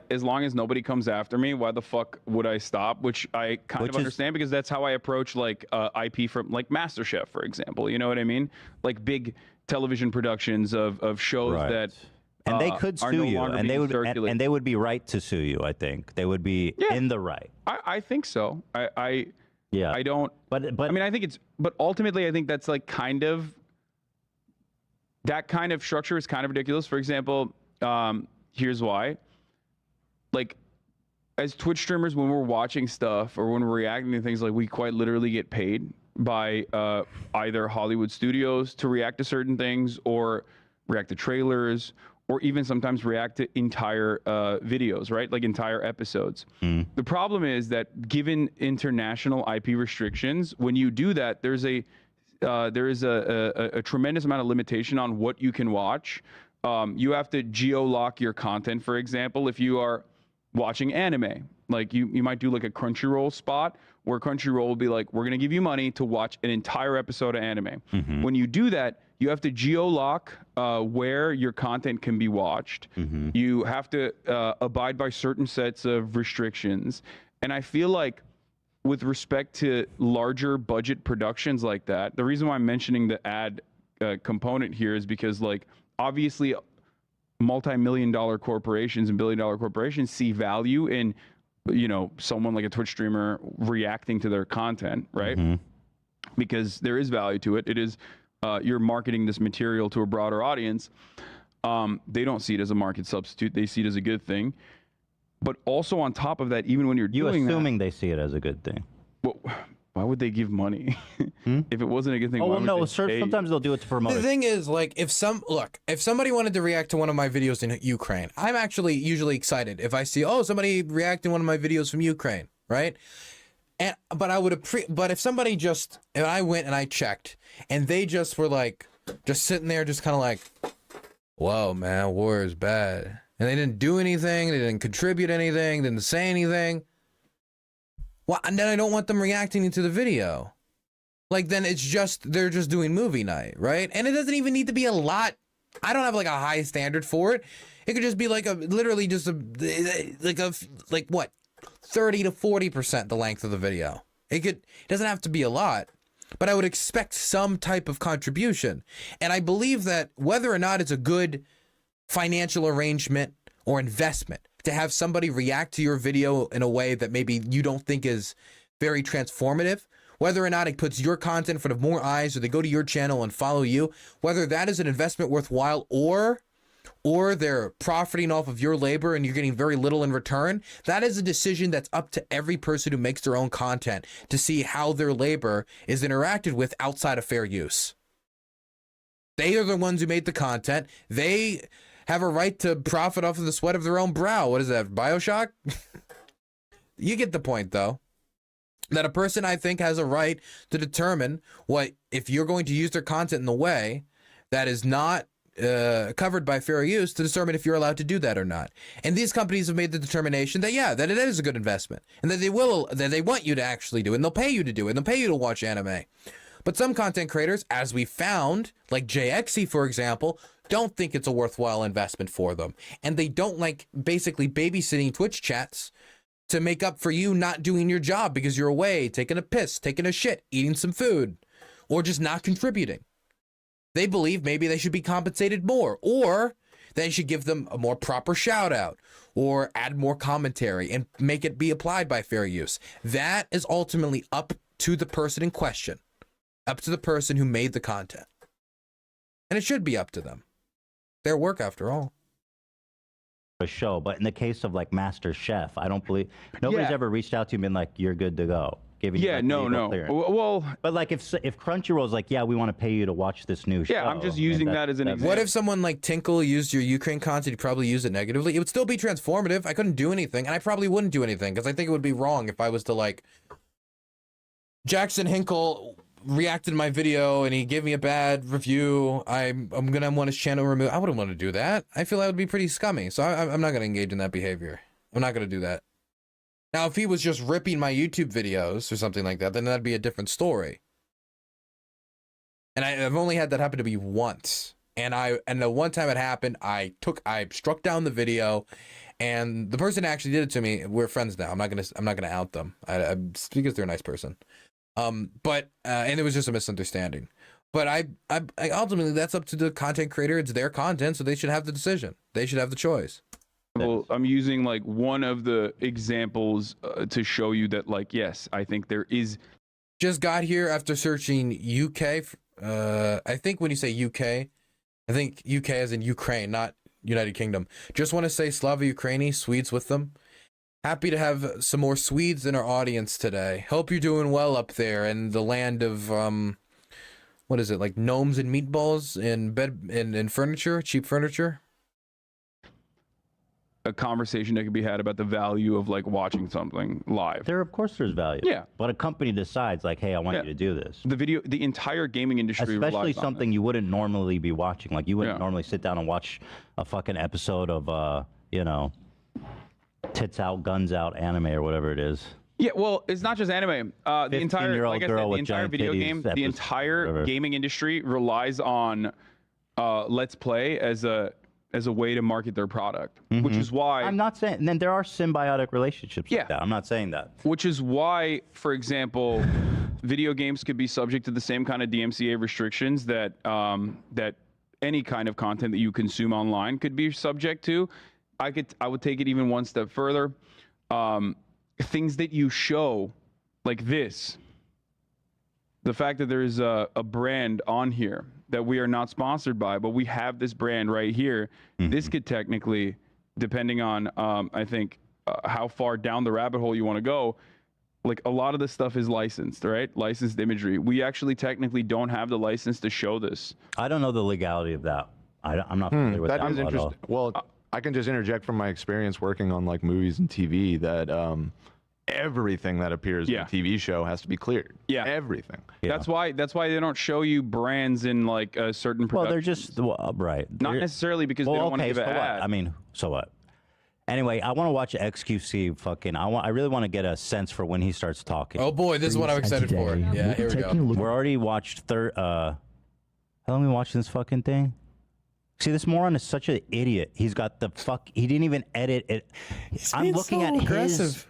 as long as nobody comes after me, why the fuck would I stop? Which I kind of understand, because that's how I approach like IP from like MasterChef, for example. You know what I mean? Like big television productions of shows that. And they could sue you, and they would be right to sue you. I think they would be in the right. I think so. I don't. But I mean, I think it's. But ultimately, I think that's like kind of. That kind of structure is kind of ridiculous. For example, here's why. Like, as Twitch streamers, when we're watching stuff or when we're reacting to things, like we quite literally get paid by either Hollywood studios to react to certain things, or react to trailers, or even sometimes react to entire videos, right? Like entire episodes. The problem is that given international IP restrictions, when you do that, there is a tremendous amount of limitation on what you can watch. You have to geo-lock your content, for example, if you are watching anime. Like you might do like a Crunchyroll spot where Crunchyroll will be like, we're gonna give you money to watch an entire episode of anime. When you do that, you have to geo-lock where your content can be watched. You have to abide by certain sets of restrictions. And I feel like with respect to larger budget productions like that, the reason why I'm mentioning the ad component here is because, like, obviously multi-million-dollar corporations and billion-dollar corporations see value in, you know, someone like a Twitch streamer reacting to their content, right? Because there is value to it. It is, you're marketing this material to a broader audience. They don't see it as a market substitute. They see it as a good thing. But also on top of that, even when you're doing assuming they see it as a good thing. Well, why would they give money if it wasn't a good thing? Oh, well, no, sometimes they'll do it to promote it. The thing is, like, if somebody wanted to react to one of my videos in Ukraine, I'm actually usually excited if I see, oh, somebody reacting to one of my videos from Ukraine, right? But if somebody and I went and I checked, and they just were like, just sitting there, just kind of like, whoa, man, war is bad. And they didn't do anything, they didn't contribute anything, didn't say anything. Well, and then I don't want them reacting to the video. Like, then they're just doing movie night, right? And it doesn't even need to be a lot. I don't have like a high standard for it. It could just be like literally just what? 30 to 40% the length of the video. It doesn't have to be a lot, but I would expect some type of contribution. And I believe that whether or not it's a good financial arrangement or investment to have somebody react to your video in a way that maybe you don't think is very transformative, whether or not it puts your content in front of more eyes, or they go to your channel and follow you, whether that is an investment worthwhile, or they're profiting off of your labor and you're getting very little in return, that is a decision that's up to every person who makes their own content to see how their labor is interacted with outside of fair use. They are the ones who made the content. They have a right to profit off of the sweat of their own brow. What is that, BioShock? You get the point, though. That a person, I think, has a right to determine if you're going to use their content in a way that is not covered by fair use, to determine if you're allowed to do that or not. And these companies have made the determination that, yeah, that it is a good investment, and that they want you to actually do it, and they'll pay you to do it, and they'll pay you to watch anime. But some content creators, as we found, like JXE, for example, don't think it's a worthwhile investment for them. And they don't like basically babysitting Twitch chats to make up for you not doing your job because you're away, taking a piss, taking a shit, eating some food, or just not contributing. They believe maybe they should be compensated more, or they should give them a more proper shout out, or add more commentary and make it be applied by fair use. That is ultimately up to the person in question, up to the person who made the content. And it should be up to them. Their work, after all. A show, but in the case of like Master Chef, I don't believe nobody's ever reached out to you and been like, "You're good to go." Giving you, like, no. clearance. Well, but like if Crunchyroll's like, "Yeah, we want to pay you to watch this new show." Yeah, I'm just using that as an example. What if someone like Tinkle used your Ukraine content? He'd probably use it negatively. It would still be transformative. I couldn't do anything, and I probably wouldn't do anything because I think it would be wrong if I was to like Jackson Hinkle reacted to my video and he gave me a bad review. I'm gonna want his channel removed. I wouldn't want to do that. I feel that would be pretty scummy. So I'm not gonna engage in that behavior. I'm not gonna do that. Now, if he was just ripping my YouTube videos or something like that, then that'd be a different story. And I've only had that happen to me once. And the one time it happened, I struck down the video, and the person that actually did it to me, we're friends now. I'm not gonna out them. Because they're a nice person. And it was just a misunderstanding. But I ultimately, that's up to the content creator. It's their content, so they should have the decision. They should have the choice. Well, I'm using like one of the examples to show you that, like, yes, I think there is. Just got here after searching UK. I think when you say UK, I think UK as in Ukraine, not United Kingdom. Just want to say Slava Ukraini, Swedes with them. Happy to have some more Swedes in our audience today. Hope you're doing well up there in the land of, what is it, like gnomes and meatballs and furniture, cheap furniture? A conversation that could be had about the value of like watching something live. Of course there's value. Yeah. But a company decides like, hey, I want you to do this. The entire gaming industry Especially relies on something this. you wouldn't normally be watching. Like you wouldn't normally sit down and watch a fucking episode of, tits out, guns out anime or whatever it is. Yeah, well, it's not just anime. The entire, like I said, girl the with entire giant video titties game, the episode, entire whatever. gaming industry relies on Let's Play as a way to market their product, which is why I'm not saying. And then there are symbiotic relationships. Yeah. Like that. I'm not saying that. Which is why, for example, video games could be subject to the same kind of DMCA restrictions that that any kind of content that you consume online could be subject to. I would take it even one step further. Things that you show, like this, the fact that there is a brand on here that we are not sponsored by, but we have this brand right here. This could technically, depending on, I think, how far down the rabbit hole you want to go, like a lot of this stuff is licensed, right? Licensed imagery. We actually technically don't have the license to show this. I don't know the legality of that. I'm not familiar with that. That is at all. interesting. Well, I can just interject from my experience working on like movies and TV that everything that appears in a TV show has to be cleared. Yeah, everything. Yeah. That's why they don't show you brands in like a certain. Well, they're just right. Not necessarily because they don't want to give so an ad. what? I mean, so what? Anyway, I want to watch XQC. I really want to get a sense for when he starts talking. Oh boy, this is what I'm excited for. Yeah, here we go. We're already watched how long we watched this fucking thing? See, this moron is such an idiot. He's got the he didn't even edit it. I'm looking at his.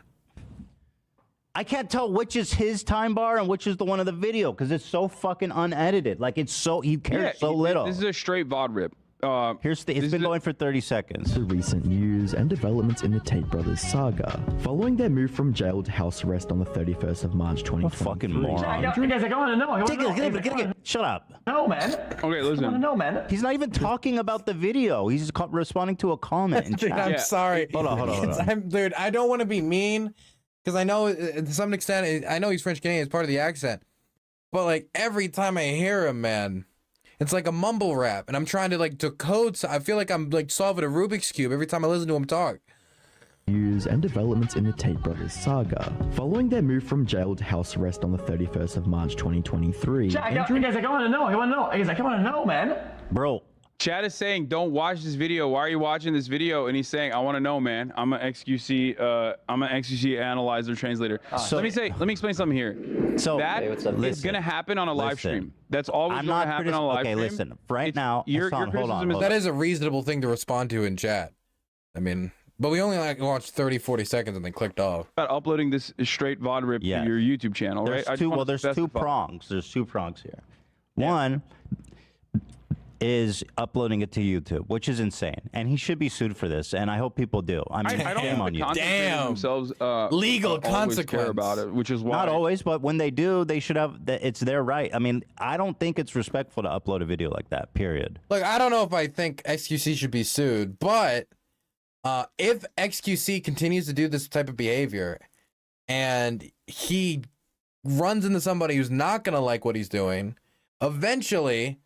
I can't tell which is his time bar and which is the one of the video because it's so fucking unedited. Like it's so he cares so little. This is a straight VOD rip. It's been going for 30 seconds. The recent news and developments in the Tate brothers saga. Following their move from jail to house arrest on the 31st of March 2023. Fucking moron. You guys are going to know. Shut up. No, man. Okay, listen. I want to know, man. He's not even talking about the video. He's responding to a comment in Dude, chat. I'm sorry. Hold on. Dude, I don't want to be mean because I know to some extent, I know he's French Canadian, it's part of the accent. But like every time I hear him, man, it's like a mumble rap, and I'm trying to like decode. So I feel like I'm like solving a Rubik's cube every time I listen to him talk. news and developments in the Tate brothers saga. Following their move from jail to house arrest on the 31st of March 2023, He's like, I want to know. He's like, I want to know, man. Bro. Chad is saying, don't watch this video. Why are you watching this video? And he's saying, I want to know, man. I'm an XQC analyzer translator. So, let me explain something here. So that is going to happen on a live stream. That's always going to happen on a live stream. Okay, listen. Right now, Hasan, hold on. That is a reasonable thing to respond to in chat. I mean, but we only like watched 30, 40 seconds and then clicked off. About uploading this straight VOD rip to your YouTube channel, there's right? There's two prongs. There's two prongs here. One is uploading it to YouTube, which is insane, and he should be sued for this. And I hope people do. I mean, I don't shame on you. Damn. Themselves, legal consequence. Care about it, which is why. Not always, but when they do, they should have. It's their right. I mean, I don't think it's respectful to upload a video like that. Period. Look, I don't know if I think XQC should be sued, but if XQC continues to do this type of behavior, and he runs into somebody who's not gonna like what he's doing, eventually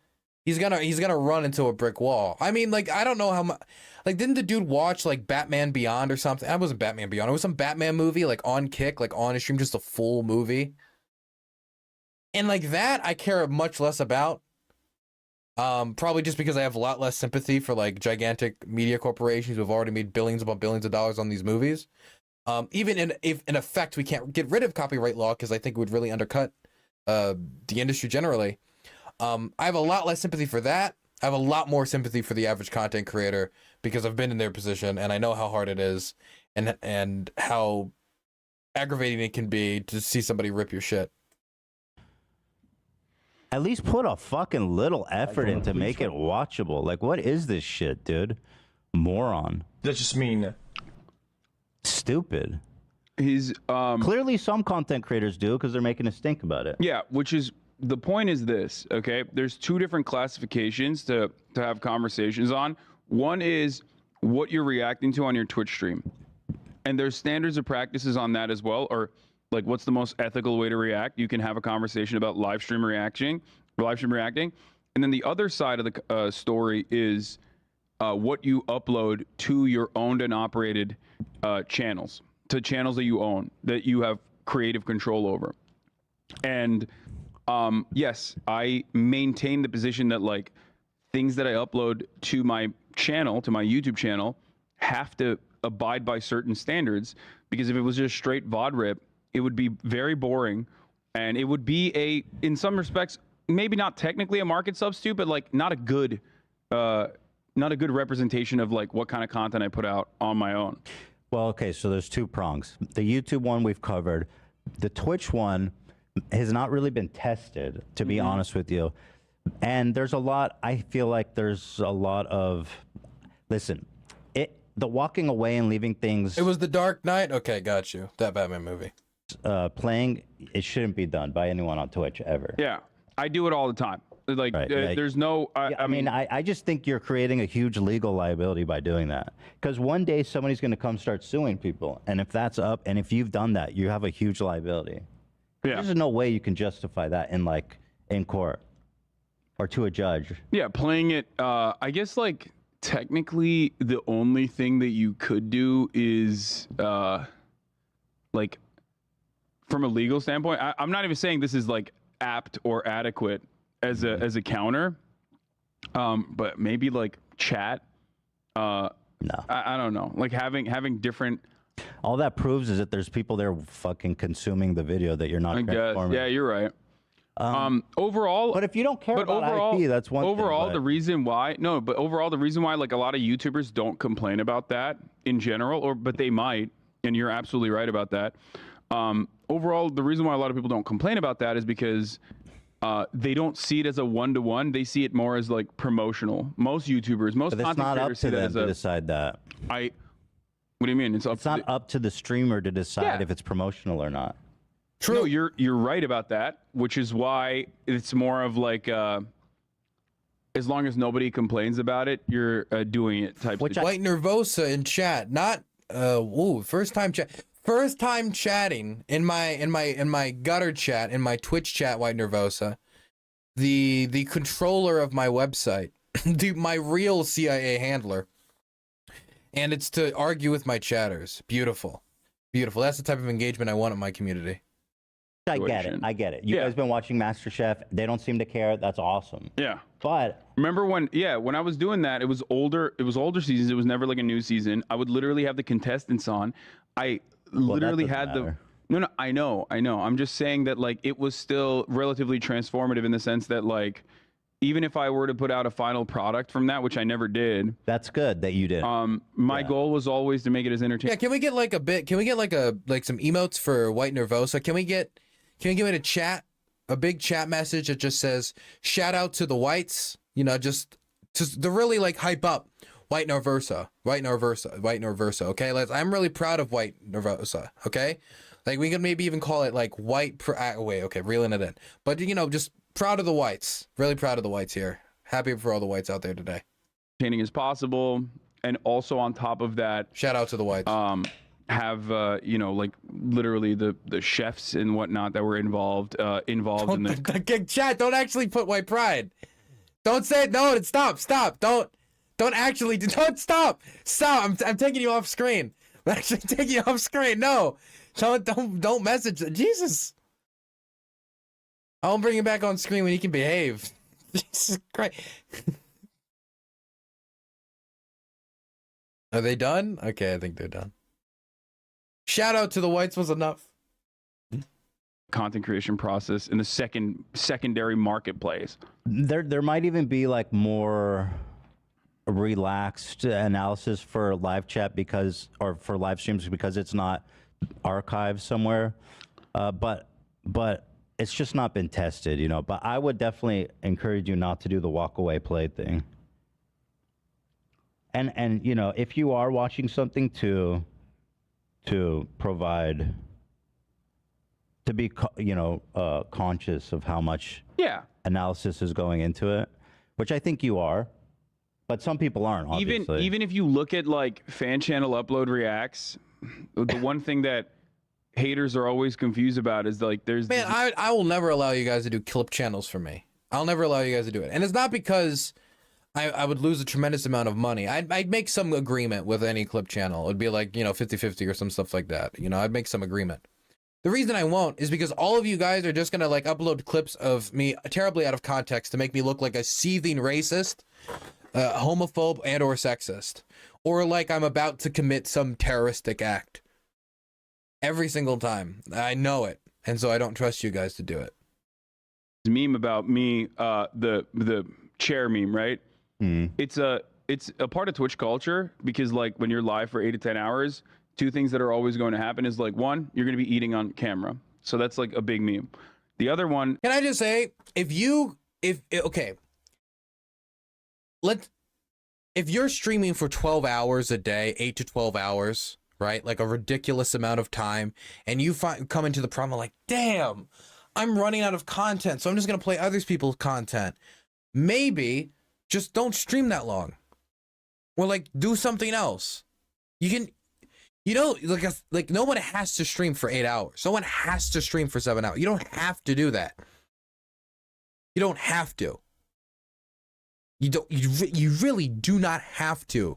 he's gonna run into a brick wall. I mean, like, I don't know how much. Like, didn't the dude watch like Batman Beyond or something? That wasn't Batman Beyond. It was some Batman movie, like on Kick, like on a stream, just a full movie. And like that, I care much less about. Probably just because I have a lot less sympathy for like gigantic media corporations who have already made billions upon billions of dollars on these movies. Even if in effect we can't get rid of copyright law, because I think it would really undercut the industry generally. I have a lot less sympathy for that. I have a lot more sympathy for the average content creator, because I've been in their position and I know how hard it is and how aggravating it can be to see somebody rip your shit. At least put a fucking little effort in to make it watchable. Like, what is this shit, dude? Moron. That just mean stupid. He's clearly some content creators do, because they're making a stink about it. Yeah, which is the point is this, okay? There's two different classifications to have conversations on. One is what you're reacting to on your Twitch stream. And there's standards of practices on that as well, or like what's the most ethical way to react. You can have a conversation about live stream reacting. And then the other side of the story is what you upload to your owned and operated channels, to channels that you own, that you have creative control over. And yes, I maintain the position that like things that I upload to my channel, to my YouTube channel, have to abide by certain standards, because if it was just straight VOD rip, it would be very boring, and it would be in some respects, maybe not technically a market substitute, but like not a good representation of like what kind of content I put out on my own. Well, okay, so there's two prongs. The YouTube one we've covered. The Twitch one has not really been tested, to be honest with you. And there's a lot, I feel like there's a lot of, listen, the walking away and leaving things. It was The Dark Knight? Okay, got you. That Batman movie. Playing, it shouldn't be done by anyone on Twitch ever. Yeah, I do it all the time. Like, there's no. I mean, I just think you're creating a huge legal liability by doing that. Because one day somebody's going to come start suing people, and if that's up, and if you've done that, you have a huge liability. Yeah. There's no way you can justify that in court or to a judge. Yeah, playing it. I guess like technically the only thing that you could do is like from a legal standpoint. I'm not even saying this is like apt or adequate as a counter, but maybe like chat. No, I don't know. Like having different. All that proves is that there's people there fucking consuming the video that you're not. I guess. Yeah, you're right. Overall, but if you don't care about IP, that's one overall, thing. the reason why like a lot of YouTubers don't complain about that in general, but they might, and you're absolutely right about that. Overall, the reason why a lot of people don't complain about that is because they don't see it as a one-to-one. They see it more as like promotional. Most YouTubers, most but it's content not up creators to see that them as to decide that. What do you mean? It's not up to the streamer to decide if it's promotional or not. True. No, you're right about that, which is why it's more of like as long as nobody complains about it, you're doing it type. White Nervosa in chat, not first time chatting in my gutter chat, in my Twitch chat. White Nervosa, the controller of my website, my real CIA handler, And it's to argue with my chatters. Beautiful. Beautiful. That's the type of engagement I want in my community. I get it. I get it. You guys been watching MasterChef. They don't seem to care. That's awesome. Yeah. But remember when I was doing that, it was older seasons. It was never like a new season. I would literally have the contestants on. I literally had the No, I know. I'm just saying that like it was still relatively transformative in the sense that like even if I were to put out a final product from that, which I never did. That's good that you did. My goal was always to make it as entertaining. Yeah, can we get like some emotes for White Nervosa? Can we get a big chat message that just says shout out to the whites, you know, just to really like hype up White Nervosa, okay? I'm really proud of White Nervosa, okay? Like we could maybe even call it like reeling it in. But you know, just proud of the whites. Really proud of the whites here. Happy for all the whites out there today. Entertaining as possible, and also on top of that, shout out to the whites. Have you know, like literally the chefs and whatnot that were involved in the chat. Don't actually put white pride. Don't say it. No, stop. Don't stop. I'm taking you off screen. I'm actually taking you off screen. No, don't message. Jesus. I'll bring you back on screen when you can behave. Jesus Christ. Are they done? Okay, I think they're done. Shout out to the whites was enough. Content creation process in the secondary marketplace. There might even be like more relaxed analysis for live chat or for live streams because it's not archived somewhere. But it's just not been tested, you know. But I would definitely encourage you not to do the walk away play thing. And you know, if you are watching something to provide, to be conscious of how much analysis is going into it, which I think you are, but some people aren't. Obviously. Even if you look at like fan channel upload reacts, the one thing that haters are always confused about is like I will never allow you guys to do clip channels for me. I'll never allow you guys to do it, and it's not because I would lose a tremendous amount of money. I'd make some agreement with any clip channel. It'd be like, you know, 50-50 or some stuff like that. You know, I'd make some agreement. The reason I won't is because all of you guys are just going to like upload clips of me terribly out of context to make me look like a seething racist, homophobe, and or sexist. Or like I'm about to commit some terroristic act. Every single time. I know it. And so I don't trust you guys to do it. Meme about me, the chair meme, right? It's a part of Twitch culture because like when you're live for 8 to 10 hours, two things that are always going to happen is like one, you're going to be eating on camera. So that's like a big meme. The other one. Can I just say, if you're streaming for 12 hours a day, 8 to 12 hours, right? Like a ridiculous amount of time, and you come into the problem like, damn, I'm running out of content, so I'm just going to play other people's content. Maybe just don't stream that long. Or like do something else. You can, you know, like no one has to stream for 8 hours. No one has to stream for 7 hours. You don't have to do that. You don't have to. You really do not have to.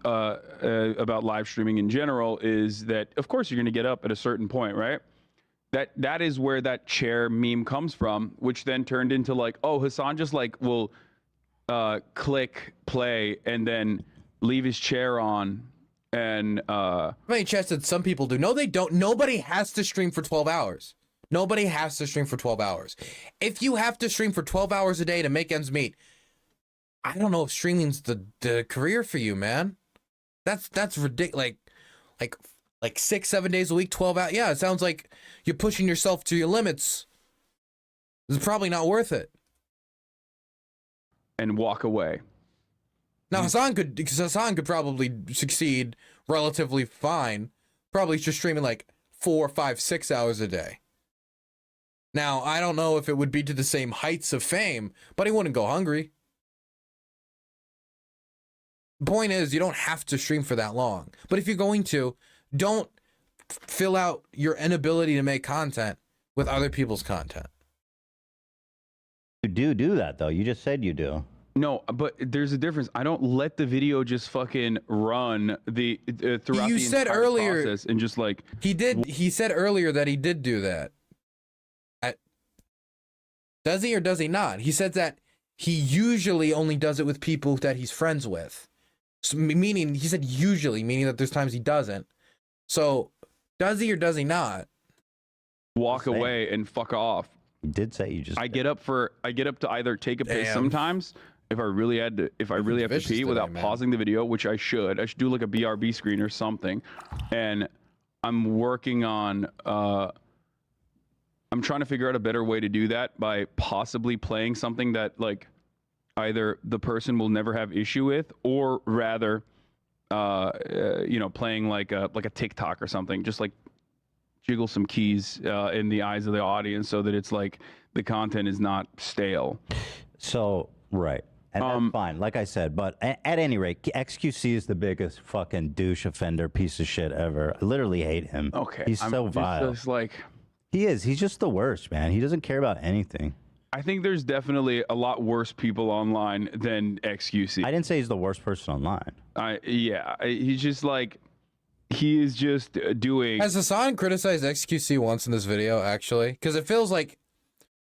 About live streaming in general is that of course you're going to get up at a certain point, right? That is where that chair meme comes from, which then turned into like, oh, Hasan just like will click play and then leave his chair on and many chats that some people do. No, they don't. Nobody has to stream for 12 hours. Nobody has to stream for 12 hours. If you have to stream for 12 hours a day to make ends meet, I don't know if streaming's the career for you, man. That's ridiculous. Like 6-7 days a week, 12 hours. Yeah, it sounds like you're pushing yourself to your limits. It's probably not worth it. And walk away. Now Hasan could probably succeed relatively fine. Probably just streaming like 4, 5, 6 hours a day. Now, I don't know if it would be to the same heights of fame, but he wouldn't go hungry. The point is, you don't have to stream for that long. But if you're going to, don't fill out your inability to make content with other people's content. You do that, though. You just said you do. No, but there's a difference. I don't let the video just fucking run throughout You the said entire earlier- process and just like He said earlier that he did do that. Does he or does he not? He said that he usually only does it with people that he's friends with. So, meaning, he said usually, meaning that there's times he doesn't. So, does he or does he not? walk away and fuck off. You did say you just. I get up to either take a piss sometimes if I really have to pee without pausing the video, which I should do like a BRB screen or something. And I'm working on I'm trying to figure out a better way to do that by possibly playing something that like either the person will never have issue with, or rather you know, playing like a TikTok or something, just like jiggle some keys in the eyes of the audience so that it's like the content is not stale. So, right. And that's fine, like I said. But at any rate, XQC is the biggest fucking douche offender piece of shit ever. I literally hate him. Okay. He's so vile. Just like, he is. He's just the worst, man. He doesn't care about anything. I think there's definitely a lot worse people online than XQC. I didn't say he's the worst person online. He's just like, he is just doing. Has Hasan criticized XQC once in this video, actually? Because it feels like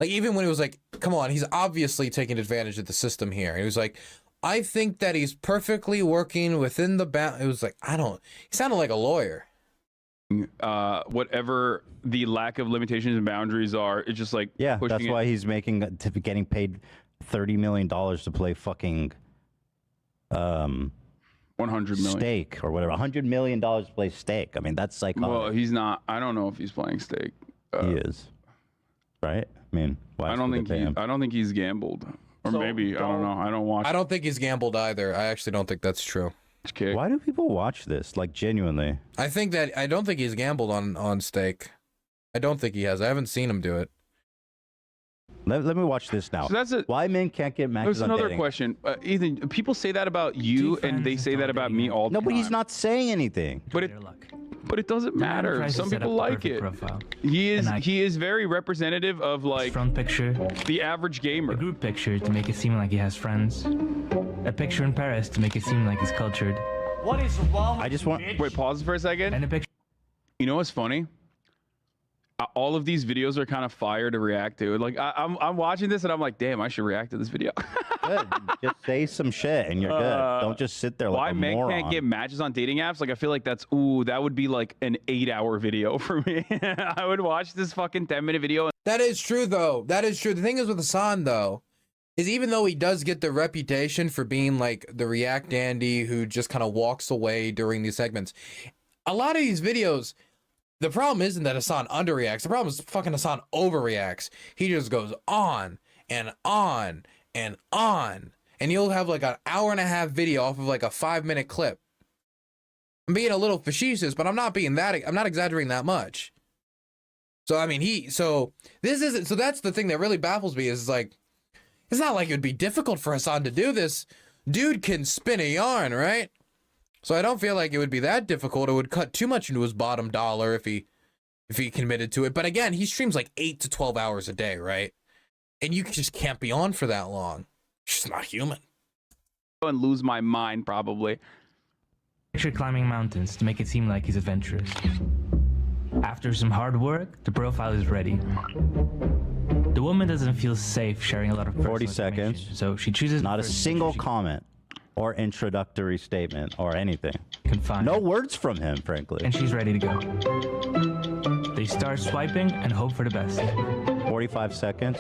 even when he was like, come on, he's obviously taking advantage of the system here. He was like, I think that he's perfectly working within the bound. It was like, he sounded like a lawyer. Whatever the lack of limitations and boundaries are, it's just like, yeah, that's why he's getting paid $30 million to play fucking 100 million stake or whatever. $100 million to play stake. I mean, that's like, well, he's not. I don't know if he's playing stake. He is, right? I mean, why I don't think he's gambled, or maybe I don't know. I don't watch. I don't think he's gambled either. I actually don't think that's true. Why do people watch this? Like, genuinely? I don't think he's gambled on stake. I don't think he has. I haven't seen him do it. Let me watch this now. So that's why men can't get matches. There's another question. Ethan, people say that about you, and they say that about me all the time. No, but he's not saying anything. But it doesn't matter. Some people like it. He is very representative of like front picture, the average gamer. A group picture to make it seem like he has friends. A picture in Paris to make it seem like he's cultured. What is wrong? I just want wait. Pause for a second. And a picture. You know what's funny? All of these videos are kind of fire to react to. Like I'm watching this and I'm like, damn, I should react to this video. Good. Just say some shit and you're good. Don't just sit there like why a men moron. can't get matches on dating apps? Like I feel like that would be like an 8-hour video for me. I would watch this fucking 10-minute video. That is true though. That is true. The thing is with Hasan though, is even though he does get the reputation for being like the React dandy who just kind of walks away during these segments, a lot of these videos, the problem isn't that Hasan underreacts. The problem is fucking Hasan overreacts. He just goes on and on and on. And you'll have like an 1.5-hour video off of like a 5-minute clip. I'm being a little facetious, but I'm not exaggerating that much. So I mean so that's the thing that really baffles me is like, it's not like it would be difficult for Hasan to do this. Dude can spin a yarn, right? So I don't feel like it would be that difficult. It would cut too much into his bottom dollar if he committed to it. But again, he streams like 8 to 12 hours a day, right? And you just can't be on for that long. It's just not human. And lose my mind probably. Picture climbing mountains to make it seem like he's adventurous. After some hard work, the profile is ready. The woman doesn't feel safe sharing a lot of personal 40 seconds. So she chooses not a single comment or introductory statement or anything. Confine. No words from him, frankly. And she's ready to go. They start swiping and hope for the best. 45 seconds.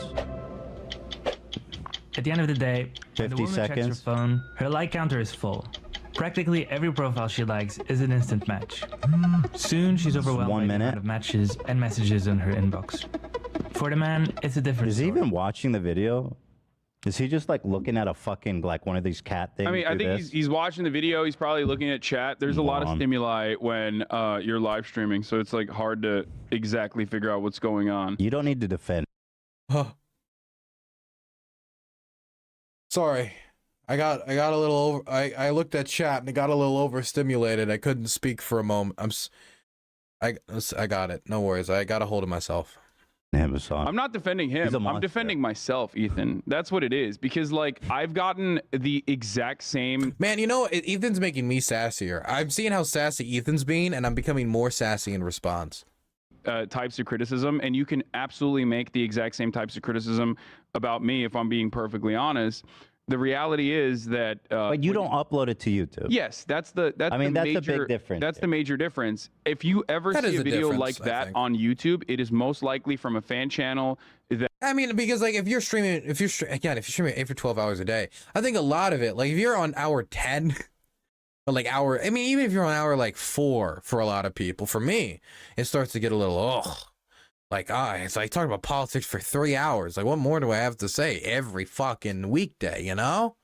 At the end of the day, 50 when the woman seconds. checks her phone, her like counter is full. Practically every profile she likes is an instant match. Soon she's overwhelmed by the amount of matches and messages in her inbox. For the man, it's a different Is he even watching the video? Is he just like looking at a fucking like one of these cat things? I mean, I think he's watching the video. He's probably looking at chat. There's a lot of stimuli when you're live streaming, so it's like hard to exactly figure out what's going on. You don't need to defend. Huh. Sorry. I got a little over. I looked at chat and it got a little overstimulated. I couldn't speak for a moment. I got it. No worries. I got a hold of myself. him, Hasan. I'm not defending him. I'm defending myself, Ethan. That's what it is. Because like I've gotten the exact same. Man, you know, Ethan's making me sassier. I'm seeing how sassy Ethan's being, and I'm becoming more sassy in response. Types of criticism, and you can absolutely make the exact same types of criticism about me if I'm being perfectly honest. The reality is that but you don't upload it to YouTube. Yes, that's the I mean, the that's major, a big difference. That's the major difference. If you ever see a video like that on YouTube, it is most likely from a fan channel. That I mean, because like if you're streaming 8 for 12 hours a day, I think a lot of it, like if you're on hour 10 or like hour, I mean, even if you're on hour like 4 for a lot of people, for me, it starts to get a little, it's like talking about politics for 3 hours. Like, what more do I have to say every fucking weekday, you know?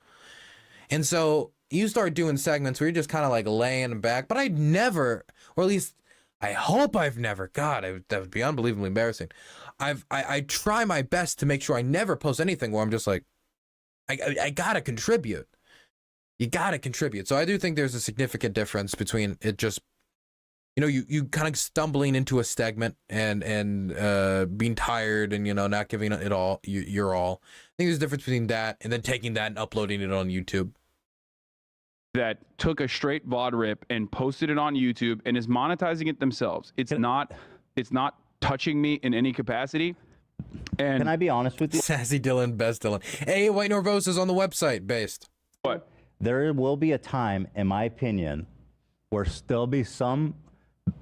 And so you start doing segments where you're just kind of like laying back, but I'd never, or at least I hope I've never, God, that would be unbelievably embarrassing. I try my best to make sure I never post anything where I'm just like, I gotta contribute. You gotta contribute. So I do think there's a significant difference between it just, you know, you kind of stumbling into a segment and being tired and, you know, not giving it all, your all. I think there's a difference between that and then taking that and uploading it on YouTube. That took a straight VOD rip and posted it on YouTube and is monetizing it themselves. It's not touching me in any capacity. And can I be honest with you? Sassy Dylan, best Dylan. Hey, White Norvos is on the website based. What? There will be a time, in my opinion, where there'll be some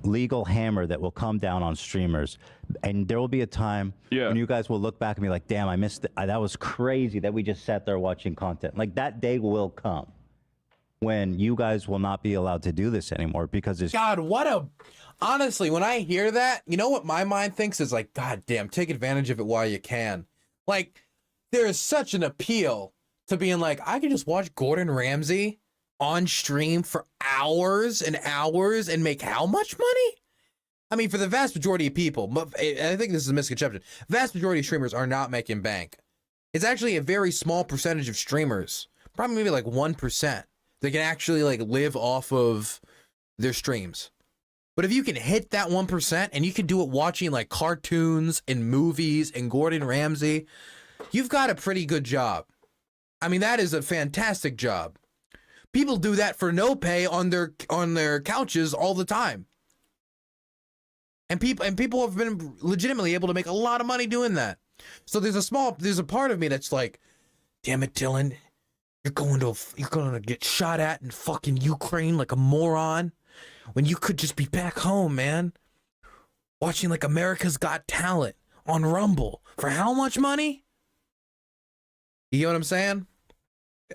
legal hammer that will come down on streamers, and there will be a time when you guys will look back and be like, damn, I missed it. That was crazy that we just sat there watching content. Like, that day will come when you guys will not be allowed to do this anymore, because it's God, honestly, when I hear that, you know what my mind thinks is like, God damn, take advantage of it while you can. Like, there is such an appeal to being like, I can just watch Gordon Ramsay on stream for hours and hours and make how much money? I mean, for the vast majority of people, I think this is a misconception. Vast majority of streamers are not making bank. It's actually a very small percentage of streamers, probably maybe like 1%, that can actually like live off of their streams. But if you can hit that 1% and you can do it watching like cartoons and movies and Gordon Ramsay, you've got a pretty good job. I mean, that is a fantastic job. People do that for no pay on their couches all the time. And people have been legitimately able to make a lot of money doing that. So there's a part of me that's like, damn it, Dylan, you're going to get shot at in fucking Ukraine like a moron when you could just be back home, man. Watching like America's Got Talent on Rumble for how much money? You know what I'm saying?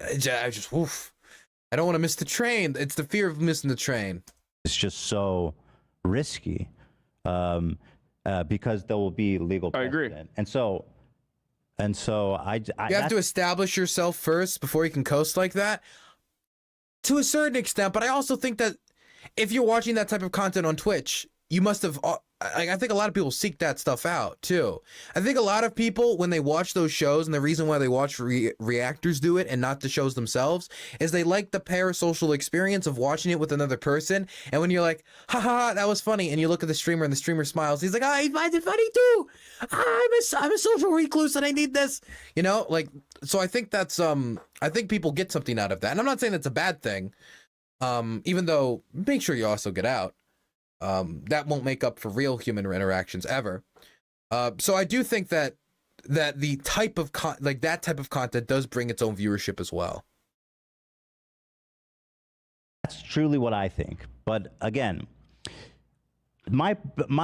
I just, oof. I don't want to miss the train. It's the fear of missing the train. It's just so risky because there will be legal precedent. I agree. And so you have to establish yourself first before you can coast like that, to a certain extent. But I also think that if you're watching that type of content on Twitch, you must have, I think a lot of people seek that stuff out too. I think a lot of people, when they watch those shows, and the reason why they watch reactors do it and not the shows themselves, is they like the parasocial experience of watching it with another person. And when you're like, haha, that was funny, and you look at the streamer and the streamer smiles, he's like, he finds it funny too. I'm a social recluse and I need this, you know, like, so I think that's, I think people get something out of that. And I'm not saying that's a bad thing. Even though, make sure you also get out. That won't make up for real human interactions ever. So I do think that the type of that type of content does bring its own viewership as well. That's truly what I think. But again, my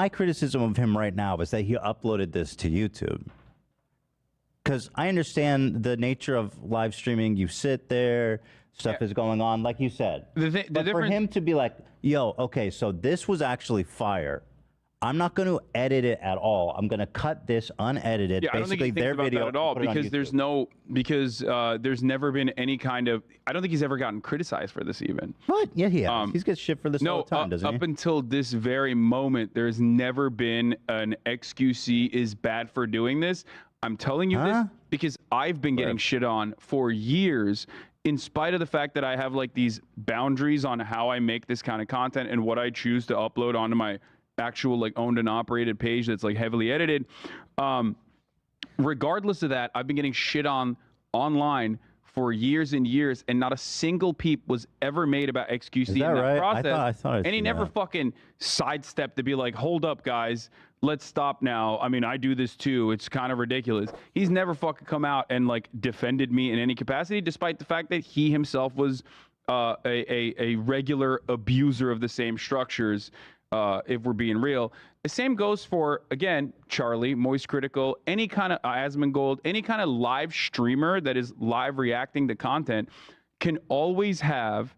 criticism of him right now is that he uploaded this to YouTube. Because I understand the nature of live streaming. You sit there, stuff is going on, like you said. But for him to be like, yo, okay, so this was actually fire. I'm not going to edit it at all. I'm going to cut this unedited. Yeah, I don't think he thinks about that at all, because there's never been any kind of, I don't think he's ever gotten criticized for this even. What? Yeah, he has. He gets shit for this all the time, doesn't he? Up until this very moment, there's never been an XQC is bad for doing this. I'm telling you this because I've been getting shit on for years, in spite of the fact that I have like these boundaries on how I make this kind of content and what I choose to upload onto my actual like owned and operated page that's like heavily edited. Regardless of that, I've been getting shit on online for years and years, and not a single peep was ever made about XQC in that right? process. I thought and he never fucking sidestepped to be like, hold up, guys, let's stop now. I mean, I do this too. It's kind of ridiculous. He's never fucking come out and like defended me in any capacity, despite the fact that he himself was a regular abuser of the same structures, if we're being real. The same goes for, again, Charlie, Moist Critical, any kind of Asmongold, any kind of live streamer that is live reacting to content can always have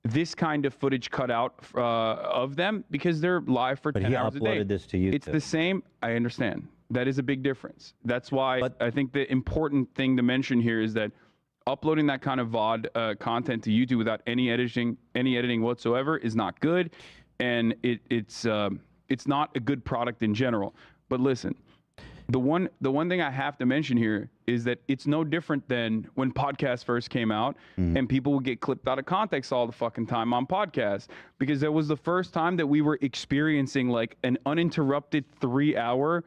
this kind of footage cut out of them because they're live for 10 hours a day. This to YouTube. It's the same. I understand. That is a big difference. That's why I think the important thing to mention here is that uploading that kind of VOD content to YouTube without any editing whatsoever is not good, and it's not a good product in general. But listen, the one thing I have to mention here is that it's no different than when podcasts first came out and people would get clipped out of context all the fucking time on podcasts, because that was the first time that we were experiencing like an uninterrupted 3-hour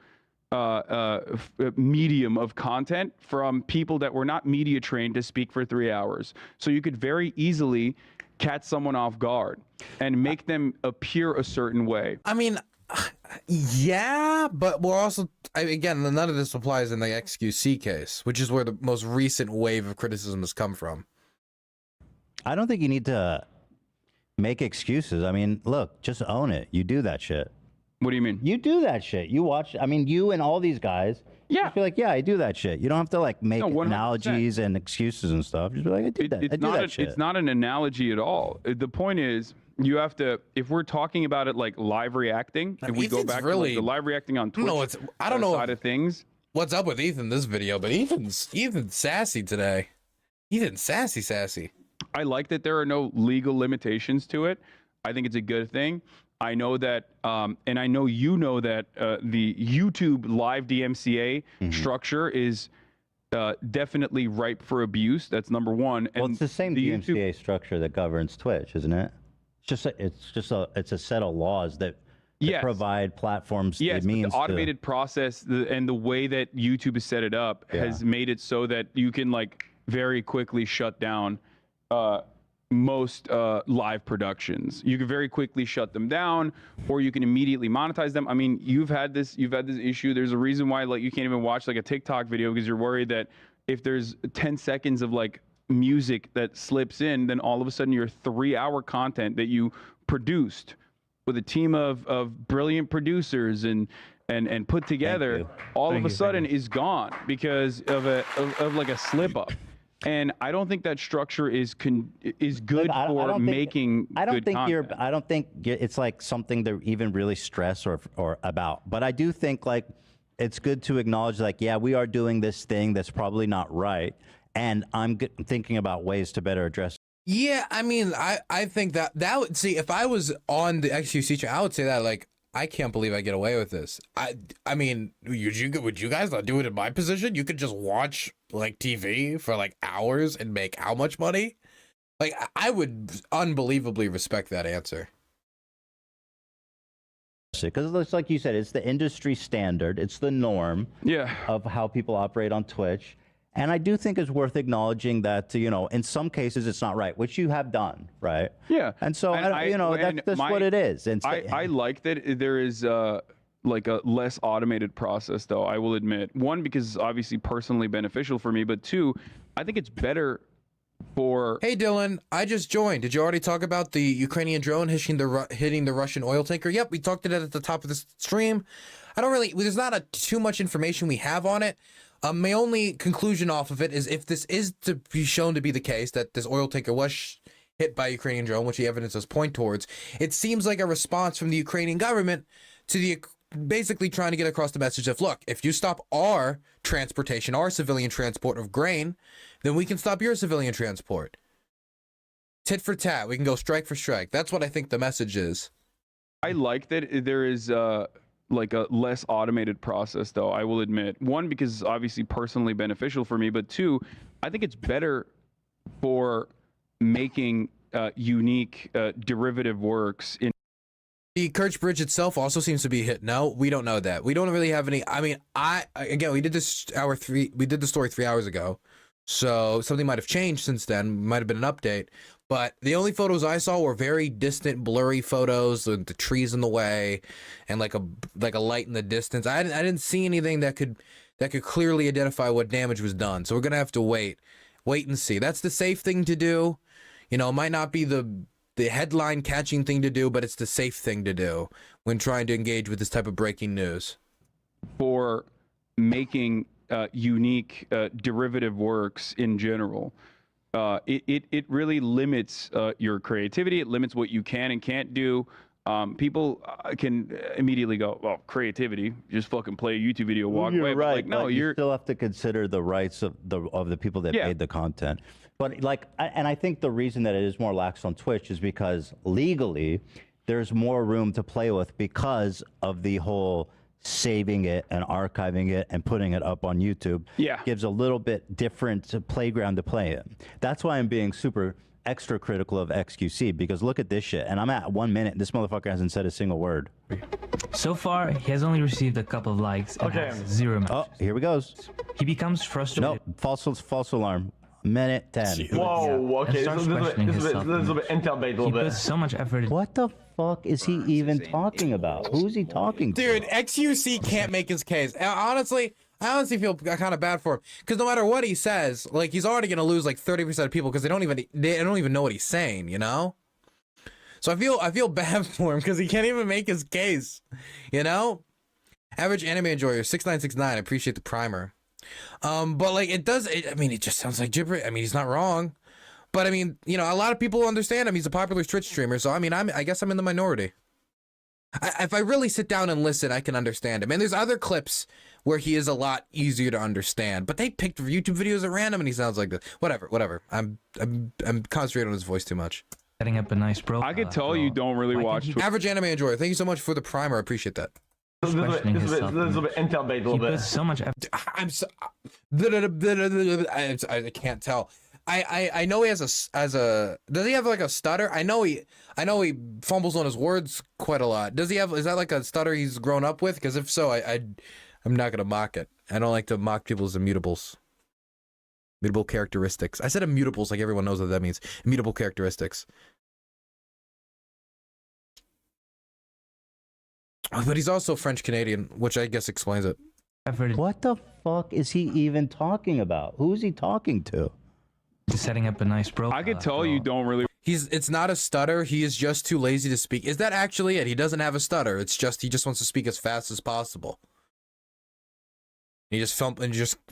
medium of content from people that were not media trained to speak for 3 hours. So you could very easily catch someone off guard and make them appear a certain way. I mean, yeah, but we're also, again, none of this applies in the XQC case, which is where the most recent wave of criticism has come from. I don't think you need to make excuses. I mean, look, just own it. You do that shit. What do you mean? You do that shit. You watch, I mean, you and all these guys. Yeah. Just be like, yeah, I do that shit. You don't have to like make analogies and excuses and stuff. Just be like, I do that. I do that shit. It's not an analogy at all. The point is, you have to, if we're talking about it like live reacting, if we go back to like the live reacting on Twitch I don't know side of things. What's up with Ethan this video, but Ethan's sassy today. Ethan's sassy. I like that there are no legal limitations to it. I think it's a good thing. I know that, and I know you know that the YouTube live DMCA structure is definitely ripe for abuse. That's number one. Well, and it's the same DMCA structure that governs Twitch, isn't it? It's a set of laws that provide platforms the means the automated process and the way that YouTube has set it up has made it so that you can like very quickly shut down most live productions. You can very quickly shut them down, or you can immediately monetize them. I mean, you've had this issue. There's a reason why like you can't even watch like a TikTok video because you're worried that if there's 10 seconds of like music that slips in, then all of a sudden your 3-hour content that you produced with a team of brilliant producers and put together all of a sudden is gone because of like a slip up. And I don't think that structure is good for making good content. I don't think it's like something to even really stress or about. But I do think like it's good to acknowledge like, yeah, we are doing this thing that's probably not right, and I'm thinking about ways to better address. Yeah, I mean, I think that would, see, if I was on the XQC channel, I would say that like, I can't believe I get away with this. I mean, would you guys not do it in my position? You could just watch like TV for like hours and make how much money? Like, I would unbelievably respect that answer. Because it's like you said, it's the industry standard. It's the norm of how people operate on Twitch. And I do think it's worth acknowledging that, you know, in some cases it's not right, which you have done, right? Yeah. And so, you know, that's what it is. And I like that there is like a less automated process, though, I will admit. One, because it's obviously personally beneficial for me, but two, I think it's better for... Hey, Dylan, I just joined. Did you already talk about the Ukrainian drone hitting the Russian oil tanker? Yep, we talked about it at the top of the stream. There's not too much information we have on it. My only conclusion off of it is if this is to be shown to be the case, that this oil tanker was hit by a Ukrainian drone, which the evidence does point towards, it seems like a response from the Ukrainian government to basically trying to get across the message of, look, if you stop our transportation, our civilian transport of grain, then we can stop your civilian transport. Tit for tat, we can go strike for strike. That's what I think the message is. I like that there is like a less automated process, though, I will admit. One, because it's obviously personally beneficial for me, but two, I think it's better for making unique derivative works in... The Kirch Bridge itself also seems to be hit. No, we don't know that. We don't really have any. I mean, again, we did this we did the story 3 hours ago, so something might have changed since then. Might have been an update. But the only photos I saw were very distant, blurry photos with the trees in the way, and like a light in the distance. I didn't see anything that could clearly identify what damage was done. So we're gonna have to wait and see. That's the safe thing to do. You know, it might not be the headline catching thing to do, but it's the safe thing to do when trying to engage with this type of breaking news. For making unique derivative works in general. It really limits your creativity. It limits what you can and can't do. People can immediately go, well, creativity, just fucking play a YouTube video, walk away. You're right. Like, no, you still have to consider the rights of the people that made the content. But like, and I think the reason that it is more lax on Twitch is because legally there's more room to play with because of the whole saving it and archiving it and putting it up on YouTube. Gives a little bit different playground to play in. That's why I'm being super extra critical of XQC, because look at this shit, and I'm at 1 minute. This motherfucker hasn't said a single word. So far, he has only received a couple of likes and has 0 matches. Oh, here we goes. He becomes frustrated. No, false alarm. Minute 10. Whoa, okay, this is a bit intel bait a little bit. He puts so much effort into What the fuck is he even talking about? Who's he talking to? Dude, XUC can't make his case. I honestly feel kind of bad for him, because no matter what he says, like, he's already gonna lose like 30% of people because they don't even know what he's saying, you know. So I feel bad for him because he can't even make his case, you know. Average anime enjoyer 6969. I appreciate the primer. But like it just sounds like gibberish. I mean, he's not wrong, but I mean, you know, a lot of people understand him. He's a popular Twitch streamer, so I mean, I guess I'm in the minority. If I really sit down and listen, I can understand him. And there's other clips where he is a lot easier to understand, but they picked YouTube videos at random and he sounds like this. Whatever. I'm concentrating on his voice too much. setting up a nice profile. I could tell you don't really watch Twitch. Average anime enjoyer. Thank you so much for the primer. I appreciate that. This is a bit intel bait a little bit. So much effort. I'm so, I can't tell. I know he has a does he have like a stutter? I know he fumbles on his words quite a lot. Does he have, is that like a stutter he's grown up with? Because if so, I'm not gonna mock it. I don't like to mock people's immutables. Immutable characteristics. I said immutables like everyone knows what that means. Immutable characteristics. But he's also French Canadian, which I guess explains it. What the fuck is he even talking about? Who is he talking to? Setting up a nice profile. I could tell you don't really. It's not a stutter. He is just too lazy to speak. Is that actually it? He doesn't have a stutter. It's just he just wants to speak as fast as possible. He just